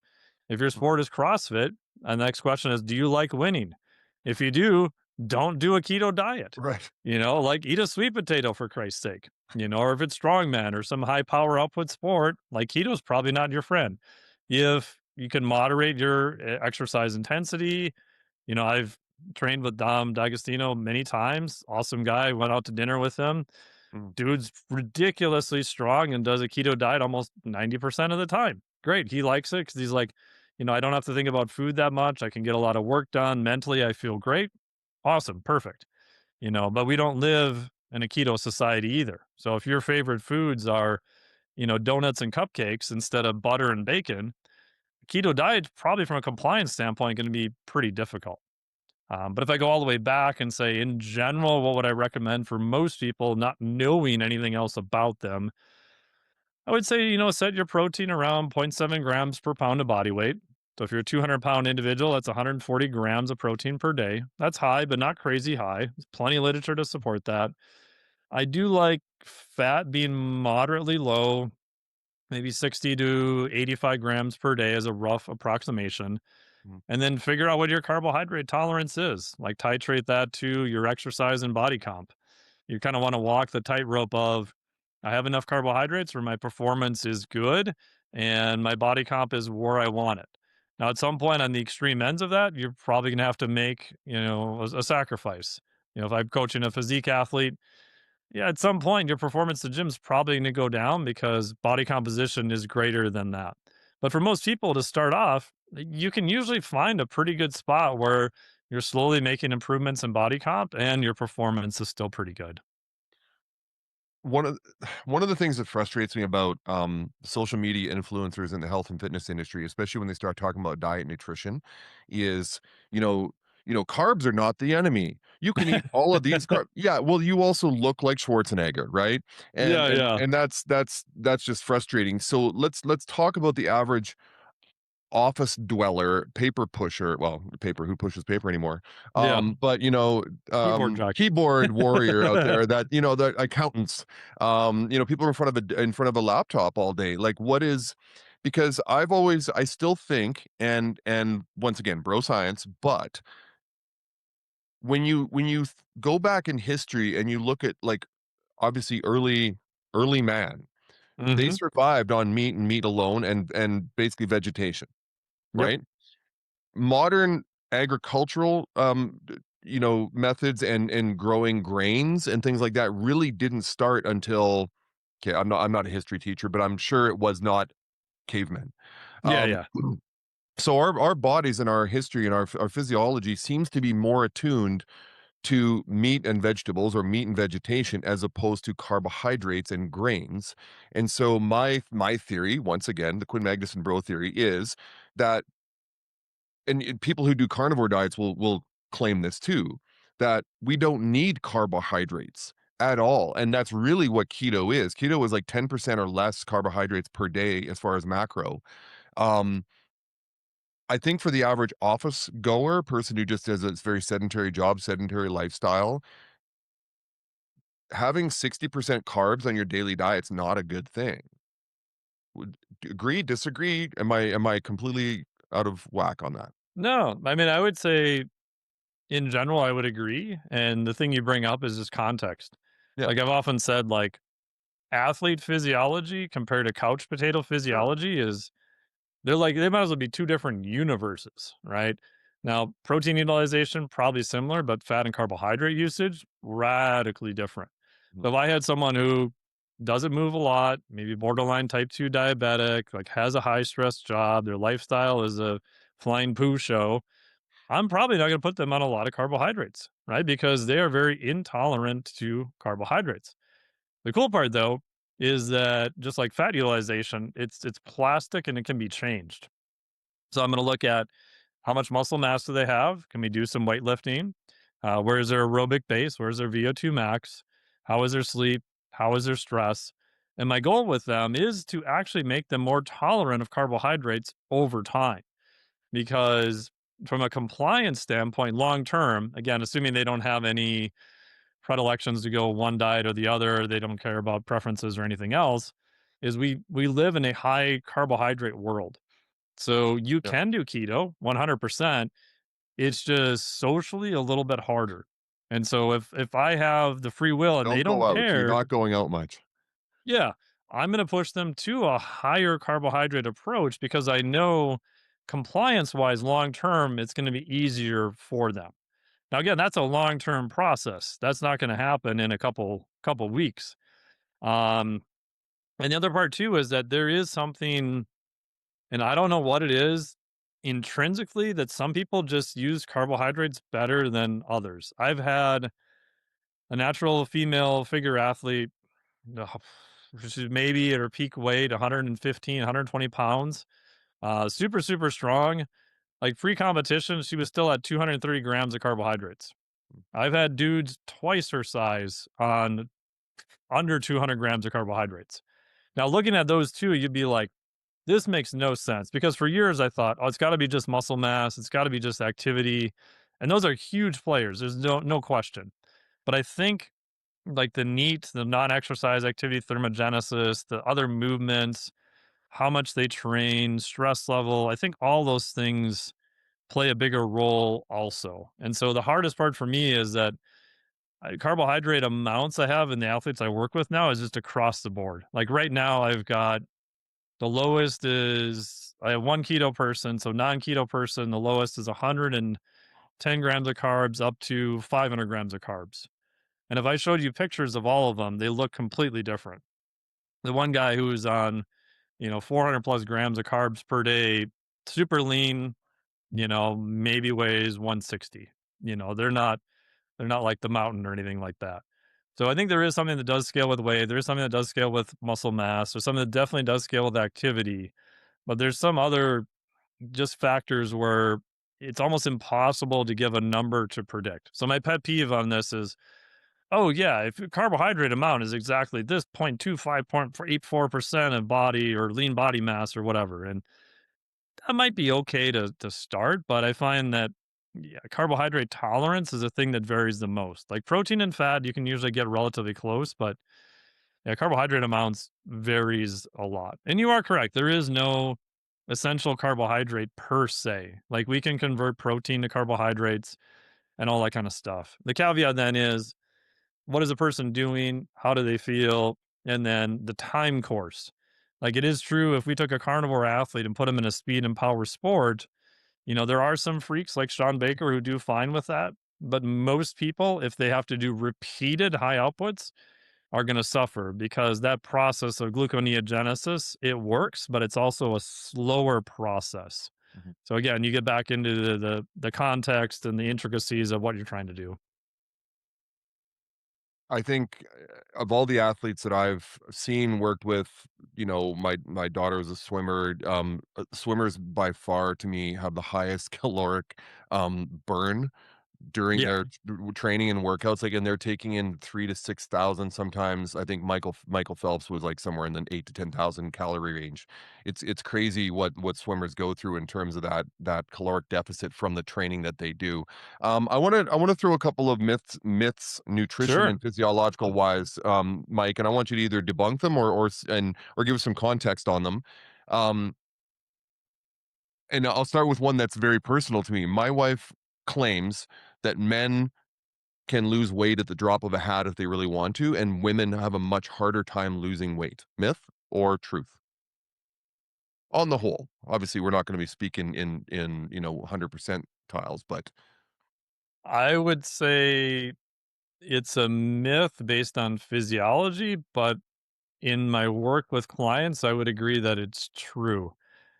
If your Mhm. sport is CrossFit, and the next question is, do you like winning? If you do, don't do a keto diet. Right. Like eat a sweet potato for Christ's sake. Or if it's strongman or some high power output sport, like keto's probably not your friend. If you can moderate your exercise intensity, I've trained with Dom D'Agostino many times. Awesome guy. Went out to dinner with him. Mm. Dude's ridiculously strong and does a keto diet almost 90% of the time. Great. He likes it because he's like, I don't have to think about food that much. I can get a lot of work done mentally. I feel great. Awesome. Perfect. But we don't live in a keto society either. So if your favorite foods are, donuts and cupcakes instead of butter and bacon, keto diet probably from a compliance standpoint going to be pretty difficult. But if I go all the way back and say, in general, what would I recommend for most people not knowing anything else about them? I would say, set your protein around zero point 0.7 grams per pound of body weight. So if you're a 200-pound individual, that's 140 grams of protein per day. That's high, but not crazy high. There's plenty of literature to support that. I do like fat being moderately low, maybe 60 to 85 grams per day as a rough approximation. Mm. And then figure out what your carbohydrate tolerance is. Like titrate that to your exercise and body comp. You kind of want to walk the tightrope of I have enough carbohydrates where my performance is good and my body comp is where I want it. Now, at some point on the extreme ends of that, you're probably going to have to make, a sacrifice. If I'm coaching a physique athlete, yeah, at some point, your performance at the gym is probably going to go down because body composition is greater than that. But for most people to start off, you can usually find a pretty good spot where you're slowly making improvements in body comp and your performance is still pretty good. One of one of the things that frustrates me about social media influencers in the health and fitness industry, especially when they start talking about diet and nutrition, is, you know carbs are not the enemy. You can eat all of these carbs. Yeah, well, you also look like Schwarzenegger, right? And Yeah, and yeah, and that's just frustrating. So let's talk about the average office dweller, paper pusher. Well, paper, who pushes paper anymore? yeah. But Keyboard jack. keyboard warrior out there, that the accountants, people in front of a laptop all day. Like, what is, because I still think, and once again, bro science, but when you go back in history and you look at, like, obviously early man, they Mhm. survived on meat and meat alone, and basically vegetation, Yep. right? Modern agricultural methods and growing grains and things like that really didn't start until, okay, I'm not a history teacher, but I'm sure it was not cavemen. Yeah, um yeah. so our bodies and our history and our physiology seems to be more attuned to meat and vegetables, or meat and vegetation, as opposed to carbohydrates and grains. And so my theory, once again, the Quinn Magnuson bro theory, is that, and people who do carnivore diets will claim this too, that we don't need carbohydrates at all. And that's really what keto is. Keto is like 10% or less carbohydrates per day as far as macro. Um, I think for the average office goer, person who just has a very sedentary job, sedentary lifestyle, having 60% carbs on your daily diet's not a good thing. Agree, disagree? Am I completely out of whack on that? No, I mean, I would say in general, I would agree. And the thing you bring up is just context. Yeah, Like I've often said, like athlete physiology compared to couch potato sure. physiology is they might as well be two different universes, right? Now, protein utilization probably similar, but fat and carbohydrate usage radically different. Mhm. So if I had someone who doesn't move a lot, maybe borderline type 2 diabetic, like has a high stress job, their lifestyle is a flying poo show, I'm probably not going to put them on a lot of carbohydrates, right? Because they are very intolerant to carbohydrates. The cool part though is that just like fat utilization, it's plastic and it can be changed. So I'm going to look at how much muscle mass do they have? Can we do some weightlifting? Where is their aerobic base? Where's their VO2 max? How is their sleep? How is their stress? And my goal with them is to actually make them more tolerant of carbohydrates over time. Because from a compliance standpoint, long term, again, assuming they don't have any predilections to go one diet or the other, they don't care about preferences or anything else, is we live in a high carbohydrate world. So you Yeah. can do keto 100%. It's just socially a little bit harder. And so if I have the free will and they Don't go don't out. You're care, not going out much. yeah, I'm going to push them to a higher carbohydrate approach because I know compliance wise long term it's going to be easier for them. Now again, that's a long term process. That's not going to happen in a couple weeks. Um and the other part too is that there is something, and I don't know what it is intrinsically, that some people just use carbohydrates better than others. I've had a natural female figure athlete, uh, she's maybe at her peak weight 115, 120 pounds, super, super strong. Like pre competition, she was still at 230 grams of carbohydrates. I've had dudes twice her size on under 200 grams of carbohydrates. Now, looking at those two, you'd be like, this makes no sense because for years I thought, oh, it's got to be just muscle mass, it's got to be just activity, and those are huge players. There's no question. But I think like the NEAT, the non-exercise activity thermogenesis, the other movements, how much they train, stress level, I think all those things play a bigger role also. And so the hardest part for me is that carbohydrate amounts I have in the athletes I work with now is just across the board. Like right now, I've got the lowest is I have one keto person, so non-keto person, the lowest is 110 grams of carbs up to 500 grams of carbs. And if I showed you pictures of all of them, they look completely different. The one guy who's on, 400 plus grams of carbs per day, super lean, maybe weighs 160. They're not like the mountain or anything like that. So I think there is something that does scale with weight. There is something that does scale with muscle mass. There's something that definitely does scale with activity. But there's some other just factors where it's almost impossible to give a number to predict. So my pet peeve on this is, oh yeah, if your carbohydrate amount is exactly this 0.25, 0.84% of body or lean body mass or whatever, and that might be okay to start, but I find that yeah, carbohydrate tolerance is a thing that varies the most. Like protein and fat, you can usually get relatively close, but yeah, carbohydrate amounts varies a lot. And you are correct. There is no essential carbohydrate per se. Like we can convert protein to carbohydrates and all that kind of stuff. The caveat then is what is a person doing? How do they feel? And then the time course. Like it is true if we took a carnivore athlete and put them in a speed and power sport, there are some freaks like Sean Baker who do fine with that. But most people, if they have to do repeated high outputs, are going to suffer because that process of gluconeogenesis, it works, but it's also a slower process. Mhm. So again, you get back into the context and the intricacies of what you're trying to do. I think of all the athletes that I've seen, worked with, my daughter is a swimmer. Swimmers by far to me have the highest caloric burn during Yeah, their training and workouts, like, and they're taking in 3 to 6,000 sometimes. I think Michael Phelps was, like, somewhere in the 8 to 10,000 calorie range. It's crazy what swimmers go through in terms of that caloric deficit from the training that they do. I wanna throw a couple of myths, nutrition sure. and physiological wise, Mike, and I want you to either debunk them or give us some context on them. Um, and I'll start with one that's very personal to me. My wife claims that men can lose weight at the drop of a hat if they really want to, and women have a much harder time losing weight. Myth or truth? On the whole, obviously, we're not going to be speaking in 100% tiles, but I would say it's a myth based on physiology, but in my work with clients, I would agree that it's true.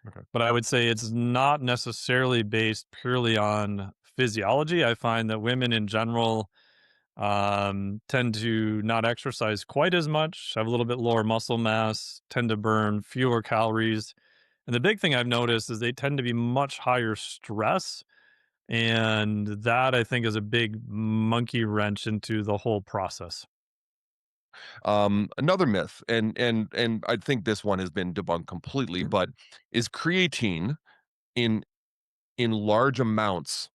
okay. But I would say it's not necessarily based purely on physiology. I find that women in general tend to not exercise quite as much, have a little bit lower muscle mass, tend to burn fewer calories. And the big thing I've noticed is they tend to be much higher stress. And that I think is a big monkey wrench into the whole process. Another myth, and I think this one has been debunked completely, but is creatine in large amounts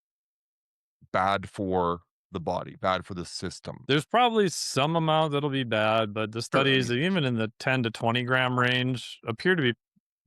bad for the body, bad for the system? There's probably some amount that'll be bad, but the Sure, I studies, mean, even in the 10 to 20 gram range, appear to be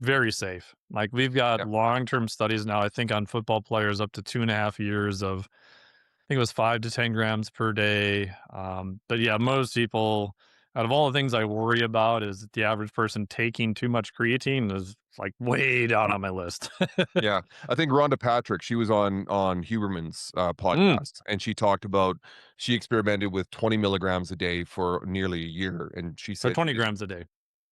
very safe. Like we've got yeah. long term studies now, I think, on football players up to 2.5 years of, I think it was 5 to 10 grams per day. But yeah, most people, out of all the things I worry about, is that the average person taking too much creatine is like way down on my list. Yeah, I think Rhonda Patrick, she was on Huberman's, Mm, podcast, and she talked about she experimented with 20 milligrams a day for nearly a year, and she or said 20 grams a day.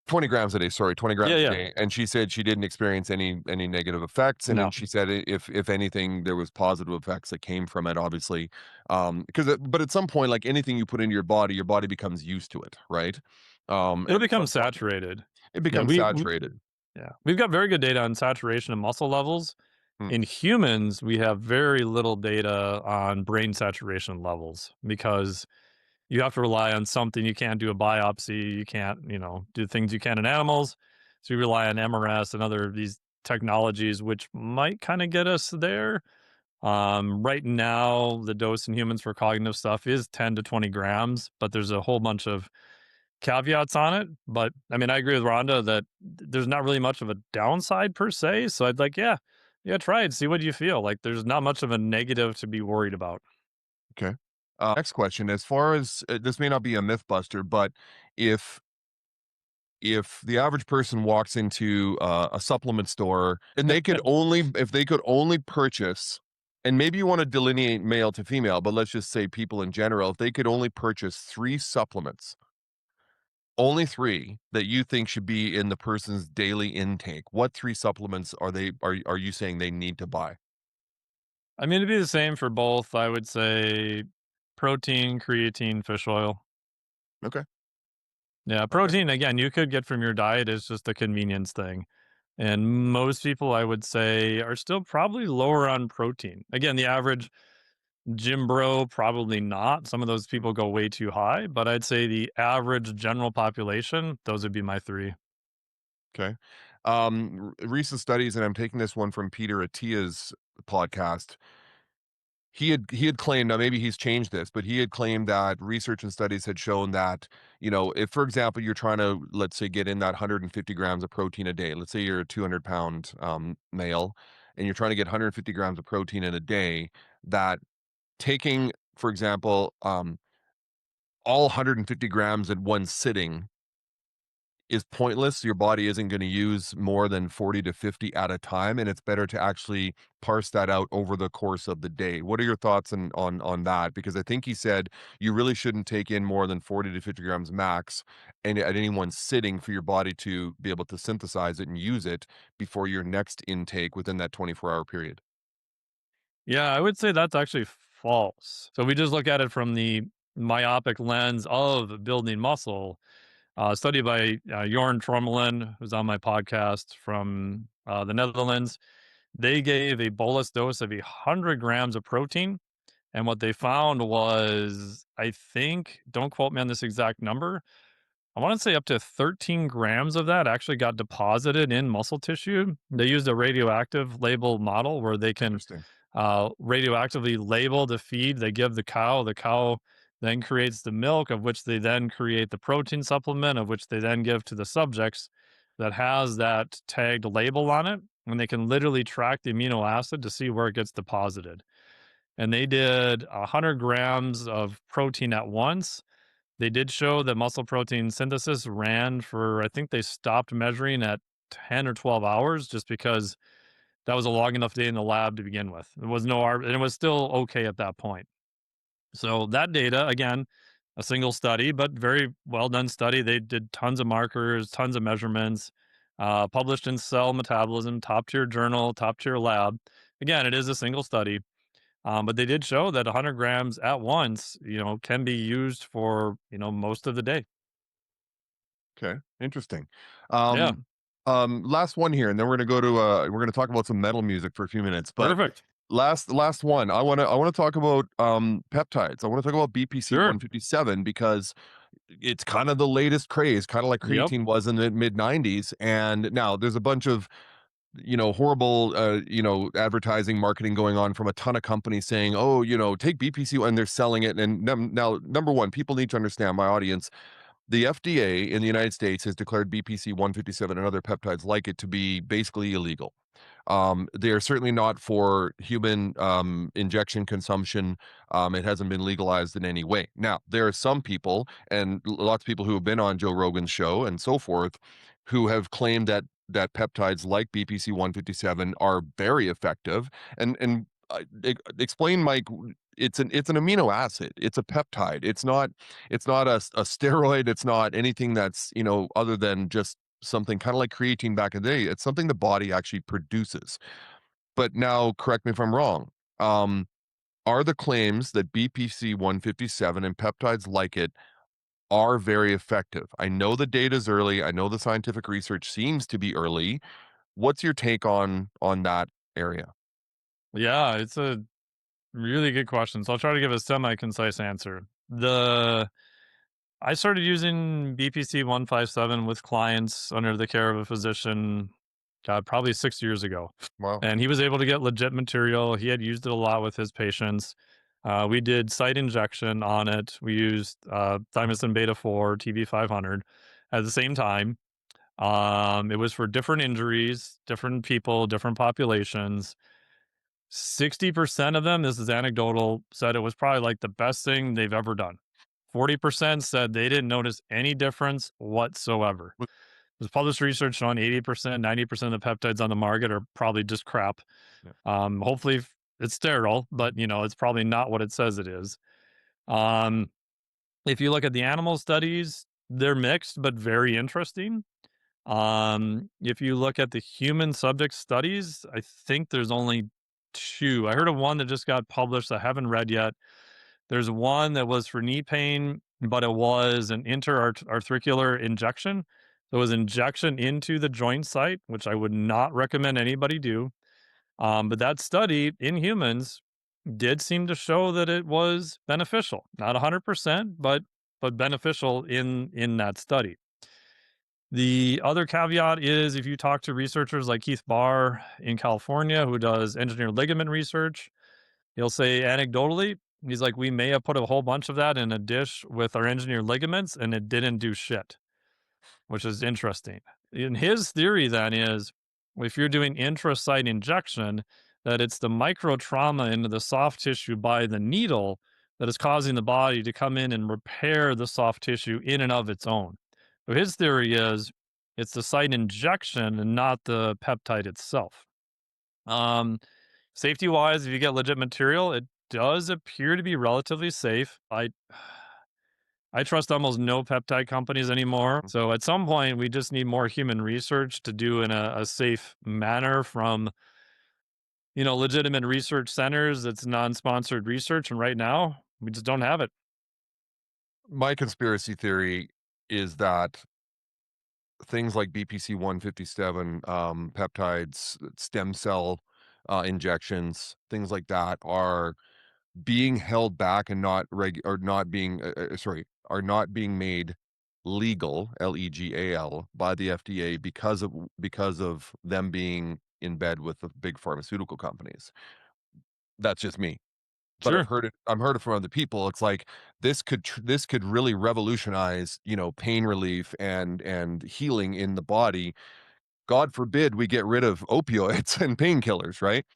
20 grams a day, sorry, 20 Yeah, grams a yeah. day, and she said she didn't experience any negative effects, and then No, she said if anything, there was positive effects that came from it, obviously, but at some point, like anything you put into your body becomes used to it, right? it'll At become some point, saturated. it Yeah, becomes saturated. yeah, we've got very good data on saturation and muscle levels. Hmm, In humans, we have very little data on brain saturation levels because you have to rely on something. You can't do a biopsy. You can't, do things you can in animals. So you rely on MRS and other these technologies, which might kind of get us there. Right now, the dose in humans for cognitive stuff is 10 to 20 grams, but there's a whole bunch of caveats on it. But I mean, I agree with Rhonda that there's not really much of a downside per se. So I'd like, yeah, yeah, try it, see what you feel. Like, there's not much of a negative to be worried about. okay. Next question, as far as this may not be a myth buster, but if the average person walks into a supplement store and they could only if they could only purchase, and maybe you want to delineate male to female, but let's just say people in general, if they could only purchase 3 supplements, only 3 that you think should be in the person's daily intake, what 3 supplements are you saying they need to buy? I mean, it'd be the same for both. I would say protein, creatine, fish oil. Okay. Yeah, Okay. protein, again, you could get from your diet. It's just a convenience thing. And most people, I would say, are still probably lower on protein. Again, the average gym bro, probably not. Some of those people go way too high, but I'd say the average general population, those would be my three. Okay. Recent studies, and I'm taking this one from Peter Attia's podcast. He had claimed, now maybe he's changed this, but he had claimed that research and studies had shown that, if, for example, you're trying to, let's say, get in that 150 grams of protein a day. Let's say you're a 200-pound male, and you're trying to get 150 grams of protein in a day. That taking, for example, all 150 grams in one sitting is pointless. Your body isn't going to use more than 40 to 50 at a time, and it's better to actually parse that out over the course of the day. What are your thoughts on that? Because I think he said you really shouldn't take in more than 40 to 50 grams max and at any one sitting for your body to be able to synthesize it and use it before your next intake within that 24-hour period. Yeah, I would say that's actually false. So we just look at it from the myopic lens of building muscle. Study by Jorn Trommelen, who's on my podcast from the Netherlands. They gave a bolus dose of 100 grams of protein. And what they found was, I think, don't quote me on this exact number, I want to say up to 13 grams of that actually got deposited in muscle tissue. They used a radioactive label model where they can Interesting. radioactively label the feed they give the cow. The cow then creates the milk, of which they then create the protein supplement, of which they then give to the subjects that has that tagged label on it. And they can literally track the amino acid to see where it gets deposited. And they did 100 grams of protein at once. They did show that muscle protein synthesis ran for, I think they stopped measuring at 10 or 12 hours just because that was a long enough day in the lab to begin with. There was no and it was still okay at that point. So that data, again, a single study, but very well done study. They did tons of markers, tons of measurements, published in Cell Metabolism, top tier journal, top tier lab. Again, it is a single study, but they did show that 100 grams at once, can be used for most of the day. Okay, interesting. Yeah, Last one here, and then we're gonna talk about some metal music for a few minutes. But perfect. last one, I wanna talk about peptides. I wanna talk about BPC Sure. 157 because it's kind of the latest craze, kind of like Yep. creatine was in the mid 90s. And now there's a bunch of horrible advertising marketing going on from a ton of companies saying, oh, take BPC, and they're selling it. And now, number one, people need to understand, my audience, the FDA in the United States has declared BPC 157 and other peptides like it to be basically illegal. They are certainly not for human injection consumption. It hasn't been legalized in any way. Now, there are some people, and lots of people who have been on Joe Rogan's show and so forth, who have claimed that peptides like BPC 157 are very effective. Explain, Mike. It's an amino acid. It's a peptide. It's not a steroid. It's not anything that's other than just something kind of like creatine back in the day. It's something the body actually produces. But now, correct me if I'm wrong. Um, are the claims that BPC 157 and peptides like it are very effective? I know the data's early. I know the scientific research seems to be early. What's your take on that area? Yeah, it's a really good question. So I'll try to give a semi-concise answer. The I started using BPC 157 with clients under the care of a physician, God, probably 6 years ago. Wow. And he was able to get legit material. He had used it a lot with his patients. We did site injection on it. We used thymosin beta 4, TB500 at the same time. It was for different injuries, different people, different populations. 60% of them, this is anecdotal, said it was probably like the best thing they've ever done. 40% said they didn't notice any difference whatsoever. What- There's published research showing 80%, 90% of the peptides on the market are probably just crap. yeah. Hopefully it's sterile, but it's probably not what it says it is. Um, if you look at the animal studies, they're mixed, but very interesting. If you look at the human subject studies, I think there's only two. I heard of one that just got published. I haven't read yet. There's one that was for knee pain, but it was an interarticular injection. So it was injection into the joint site, which I would not recommend anybody do. But that study in humans did seem to show that it was beneficial. Not 100%, but beneficial in that study. The other caveat is if you talk to researchers like Keith Barr in California, who does engineered ligament research, he'll say anecdotally, he's like, we may have put a whole bunch of that in a dish with our engineered ligaments and it didn't do shit, which is interesting. In his theory, then, is if you're doing intrasite injection, that it's the micro trauma into the soft tissue by the needle that is causing the body to come in and repair the soft tissue in and of its own. So his theory is it's the site injection and not the peptide itself. Um, Safety wise, if you get legit material, it does appear to be relatively safe. I trust almost no peptide companies anymore. So at some point, we just need more human research to do in a safe manner from, legitimate research centers. That's non-sponsored research. And right now, we just don't have it. My conspiracy theory is that things like BPC 157, peptides, stem cell injections, things like that are being held back and not or not being are not being made legal, legal, by the FDA because of them being in bed with the big pharmaceutical companies. That's just me. But Sure. I've heard it from other people. It's like this could really revolutionize, pain relief and healing in the body. God forbid we get rid of opioids and painkillers, right?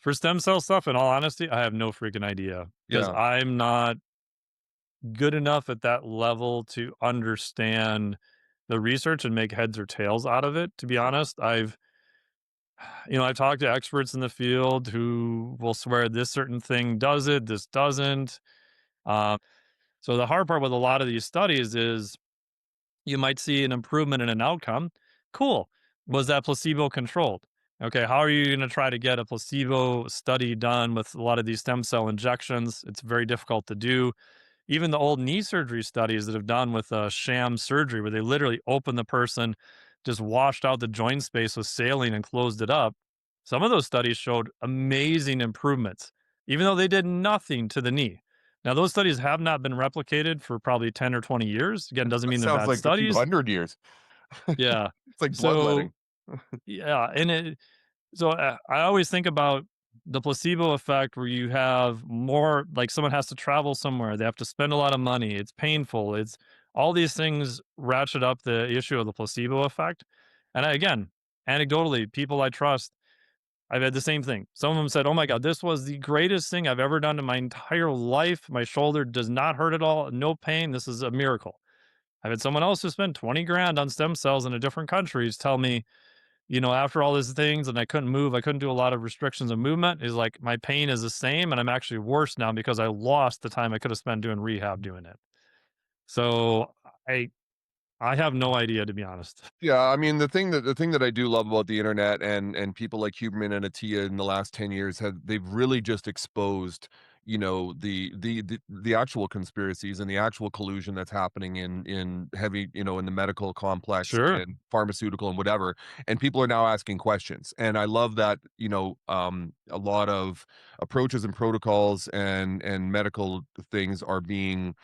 For stem cell stuff, in all honesty, I have no freaking idea because Yeah. I'm not good enough at that level to understand the research and make heads or tails out of it. To be honest, I've talked to experts in the field who will swear this certain thing does it, this doesn't. Um, so the hard part with a lot of these studies is you might see an improvement in an outcome. Cool. Was that placebo controlled? Okay, how are you going to try to get a placebo study done with a lot of these stem cell injections? It's very difficult to do. Even the old knee surgery studies that have done with sham surgery, where they literally opened the person, just washed out the joint space with saline and closed it up. Some of those studies showed amazing improvements, even though they did nothing to the knee. Now, those studies have not been replicated for probably 10 or 20 years. Again, doesn't That mean they're sounds bad like a few studies. hundred years. Yeah. It's like So, bloodletting. yeah. I always think about the placebo effect where you have more like someone has to travel somewhere, they have to spend a lot of money, it's painful, it's all these things ratchet up the issue of the placebo effect. And again, anecdotally, people I trust, I've had the same thing. Some of them said, "Oh my god, this was the greatest thing I've ever done in my entire life. My shoulder does not hurt at all, no pain. This is a miracle." I've had someone else who spent 20 grand on stem cells in a different countries tell me, after all these things and I couldn't move, I couldn't do a lot of restrictions of movement, is like my pain is the same and I'm actually worse now because I lost the time I could have spent doing rehab doing it. So I I have no idea, to be honest. Yeah, I mean, the thing that I do love about the internet and people like Huberman and Atia in the last 10 years they've really just exposed, the actual conspiracies and the actual collusion that's happening in heavy, in the medical complex Sure. and pharmaceutical and whatever. And people are now asking questions. And I love that, a lot of approaches and protocols and medical things are being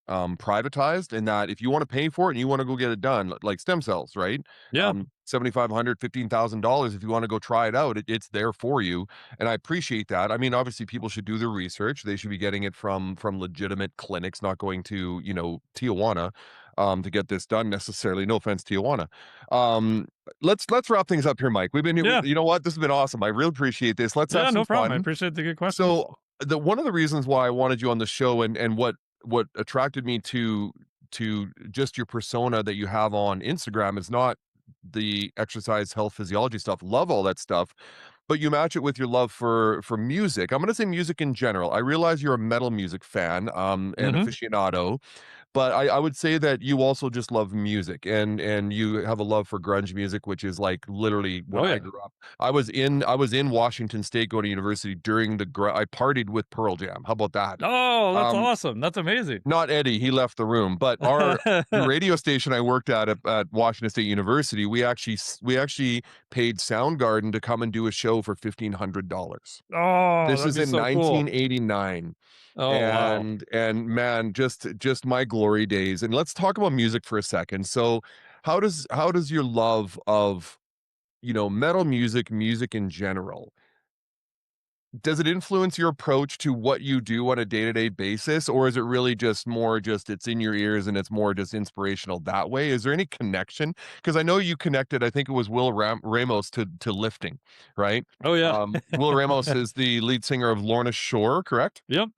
privatized, and that if you want to pay for it and you want to go get it done, like stem cells, right? Yeah. 7,500, $15,000. If you want to go try it out, it's there for you. And I appreciate that. I mean, obviously people should do their research. They should be getting it from legitimate clinics, not going to, Tijuana, to get this done necessarily. No offense, Tijuana. Let's wrap things up here, Mike. Yeah. You know what? This has been awesome. I really appreciate this. Let's have Yeah, some no problem. I fun. appreciate the good questions. So the one of the reasons why I wanted you on the show and what attracted me to just your persona that you have on Instagram is not the exercise, health, physiology stuff. Love all that stuff, but you match it with your love for music. I'm going to say music in general. I realize you're a metal music fan, and Mhm. aficionado, But I would say that you also just love music and you have a love for grunge music, which is like literally what Oh, I yeah. grew up. I was in Washington State going to university during I partied with Pearl Jam. How about that? Oh, that's Um, awesome. That's amazing. Not Eddie, he left the room, but the radio station I worked at Washington State University, we actually paid Soundgarden to come and do a show for $1,500. Oh, This that'd is be in so cool. 1989, Oh, wow. and man, just my glory days. And let's talk about music for a second. So, how does your love of, metal music in general, does it influence your approach to what you do on a day-to-day basis, or is it really just more just it's in your ears and it's more just inspirational that way? Is there any connection? Because I know you connected, I think it was Ramos to lifting, right? Oh, yeah. Will Ramos is the lead singer of Lorna Shore, correct? Yep.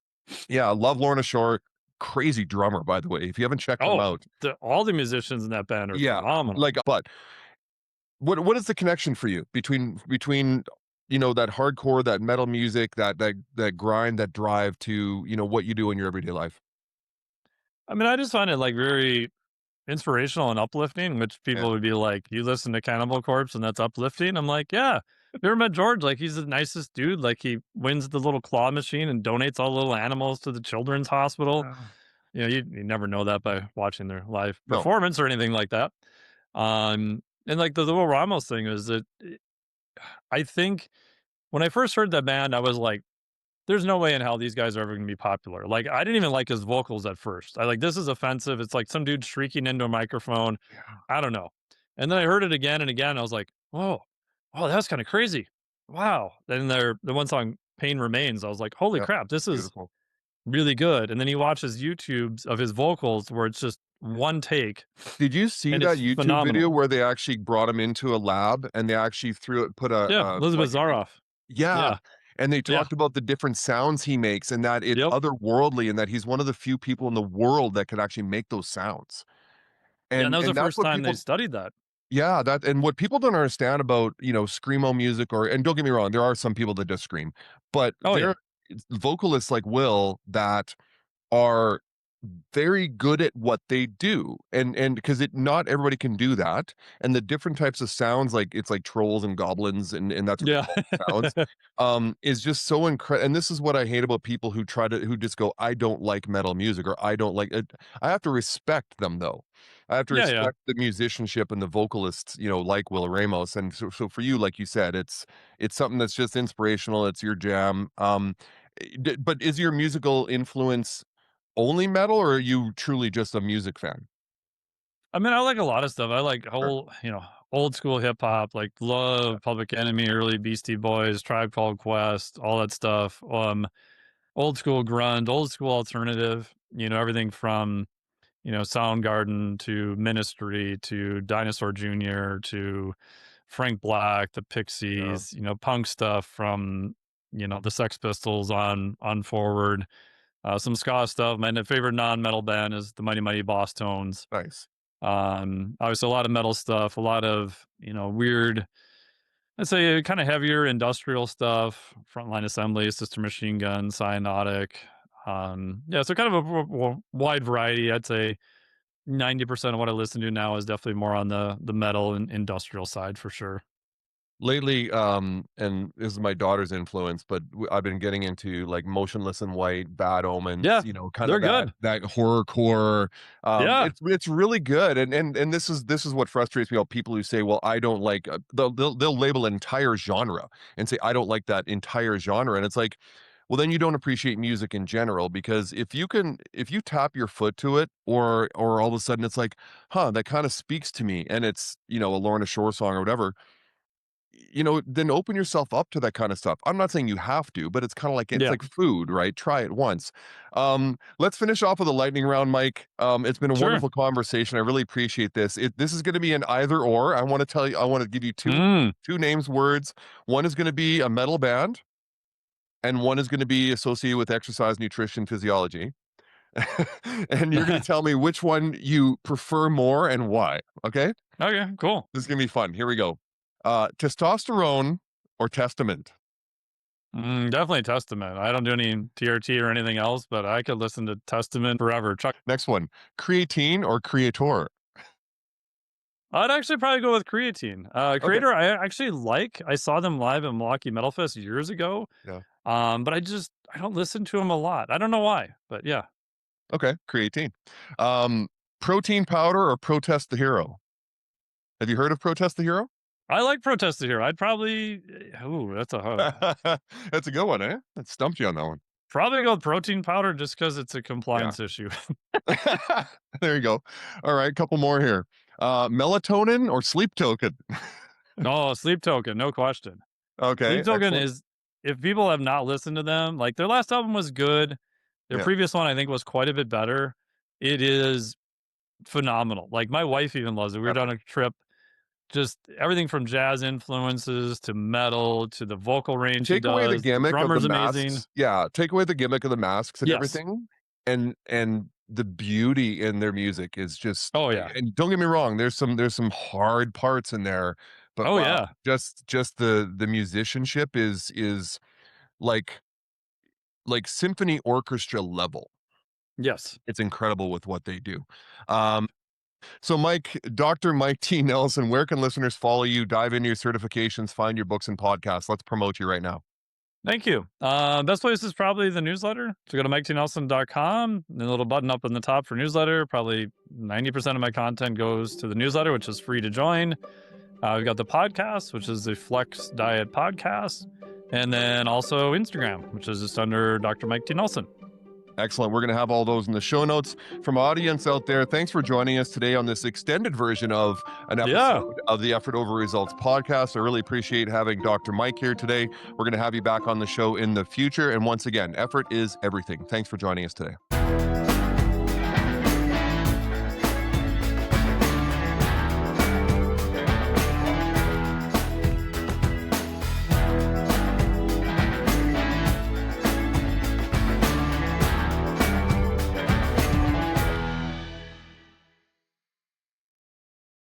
Yeah, I love Lorna Shore. Crazy drummer, by the way. If you haven't checked them Oh, out, all the musicians in that band are yeah, phenomenal. like, but what is the connection for you between that hardcore, that metal music, that grind, that drive to what you do in your everyday life? I mean, I just find it like very inspirational and uplifting, which Yeah, people would be like, "You listen to Cannibal Corpse and that's uplifting?" I'm like, "Yeah." You ever met George? Like, he's the nicest dude. Like, he wins the little claw machine and donates all the little animals to the children's hospital. yeah. You never know that by watching their live No, performance or anything like that. And like the little Ramos thing is that I think when I first heard that band, I was like, there's no way in hell these guys are ever gonna be popular. Like, I didn't even like his vocals at first. I like, this is offensive. It's like some dude shrieking into a microphone. yeah, I don't know. And then I heard it again and again. I was like, whoa, oh, that's kind of crazy. Wow. Then the one song Pain Remains, I was like, holy yeah, crap, this is beautiful. really good. And then you watch his YouTubes of his vocals where it's just one take Did you see and that it's YouTube video phenomenal. where they actually brought him into a lab and they actually put Yeah, Elizabeth like Zaroff. yeah, Yeah, and they yeah, talked about the different sounds he makes and that it's yep. otherworldly and that he's one of the few people in the world that can actually make those sounds. Yeah, and that was the And that's first what time they people studied that. yeah, that and what people don't understand about, screamo music or and don't get me wrong, there are some people that just scream, but Oh there yeah. are vocalists like Will that are very good at what they do and because it not everybody can do that and the different types of sounds like it's like trolls and goblins and that's what they Yeah. call the sounds is just so incredible. And this is what I hate about people who just go, I don't like metal music or I don't like it. I have to respect them though. I have to Yeah, yeah. respect the musicianship and the vocalists, like Will Ramos. And so for you, like you said, it's something that's just inspirational. It's your jam. But is your musical influence only metal, or are you truly just a music fan? I mean, I like a lot of stuff. I like Sure. old school hip hop, like Yeah. love Public Enemy, early Beastie Boys, Tribe Called Quest, all that stuff. Old school grunge, old school alternative, everything from, Soundgarden to Ministry to Dinosaur Jr. to Frank Black, the Yeah. Pixies, punk stuff from, the Sex Pistols on forward. Some ska stuff. My favorite non-metal band is the Mighty Mighty Boss Tones. Nice. Obviously a lot of metal stuff, a lot of, weird, I'd say kind of heavier industrial stuff, Frontline Assembly, Sister Machine Gun, Cyanotic. Yeah, so kind of a wide variety. I'd say 90% of what I listen to now is definitely more on the metal and industrial side for sure. Lately, and this is my daughter's influence, but I've been getting into like Motionless in White, Bad Omens, Yeah, kind they're of that good. that horrorcore. Yeah. It's really good, and this is what frustrates me about people who say, well, I don't like. They'll label an entire genre and say I don't like that entire genre, and it's like, well, then you don't appreciate music in general because if you tap your foot to it, or all of a sudden it's like, huh, that kind of speaks to me, and it's a Lorna Shore song or whatever, then open yourself up to that kind of stuff. I'm not saying you have to, but it's Yeah. like food, right? Try it once. Let's finish off with a lightning round, Mike. It's been a Sure. wonderful conversation. I really appreciate this. This is going to be an either or. I want to give you Mm. two names, words. One is going to be a metal band, and one is going to be associated with exercise, nutrition, physiology. And you're going to tell me which one you prefer more and why. Okay? Okay, cool. This is going to be fun. Here we go. Testosterone or testament? Definitely Testament. I don't do any TRT or anything else, but I could listen to Testament forever. Chuck, Next one, creatine or creator? I'd actually probably go with creatine. Okay. Creator, I actually like. I saw them live at Milwaukee Metal Fest years ago. Yeah. But I don't listen to them a lot. I don't know why, but yeah. Okay. Creatine. Um, protein powder or protest the hero? Have you heard of protest the hero? I like Protest here. I'd probably, ooh, that's a That's a good one, eh? That stumped you on that one. probably go with protein powder just because it's a Yeah. compliance issue. There you go. All right, couple more here. Melatonin or sleep token? No, Sleep Token, no question. Okay, Sleep Token excellent. is, if people have not listened to them, like their last album was good. Their Yeah, previous one, I think, was quite a bit better. It is phenomenal. Like my wife even loves it. We were on epic. a trip, just everything from jazz influences to metal to the vocal range he Take away the does. The gimmick of the drummer's amazing. masks. Yeah, take away the gimmick of the masks and Yes. everything, and the beauty in their music is just Oh yeah. and don't get me wrong, there's some hard parts in there, but Oh wow, yeah. just the musicianship is like symphony orchestra level. Yes. It's incredible with what they do. So Dr. Mike T. Nelson, where can listeners follow you, dive into your certifications, find your books and podcasts? Let's promote you right now. Thank you. Best place is probably the newsletter. So go to MikeTNelson.com, and a little button up in the top for newsletter. Probably 90% of my content goes to the newsletter, which is free to join. We've got the podcast, which is the Flex Diet Podcast. And then also Instagram, which is just under Dr. Mike T. Nelson. Excellent. We're going to have all those in the show notes. From audience out there, thanks for joining us today on this extended version of an Yeah. episode of the Effort Over Results podcast. I really appreciate having Dr. Mike here today. We're going to have you back on the show in the future. And once again, effort is everything. Thanks for joining us today.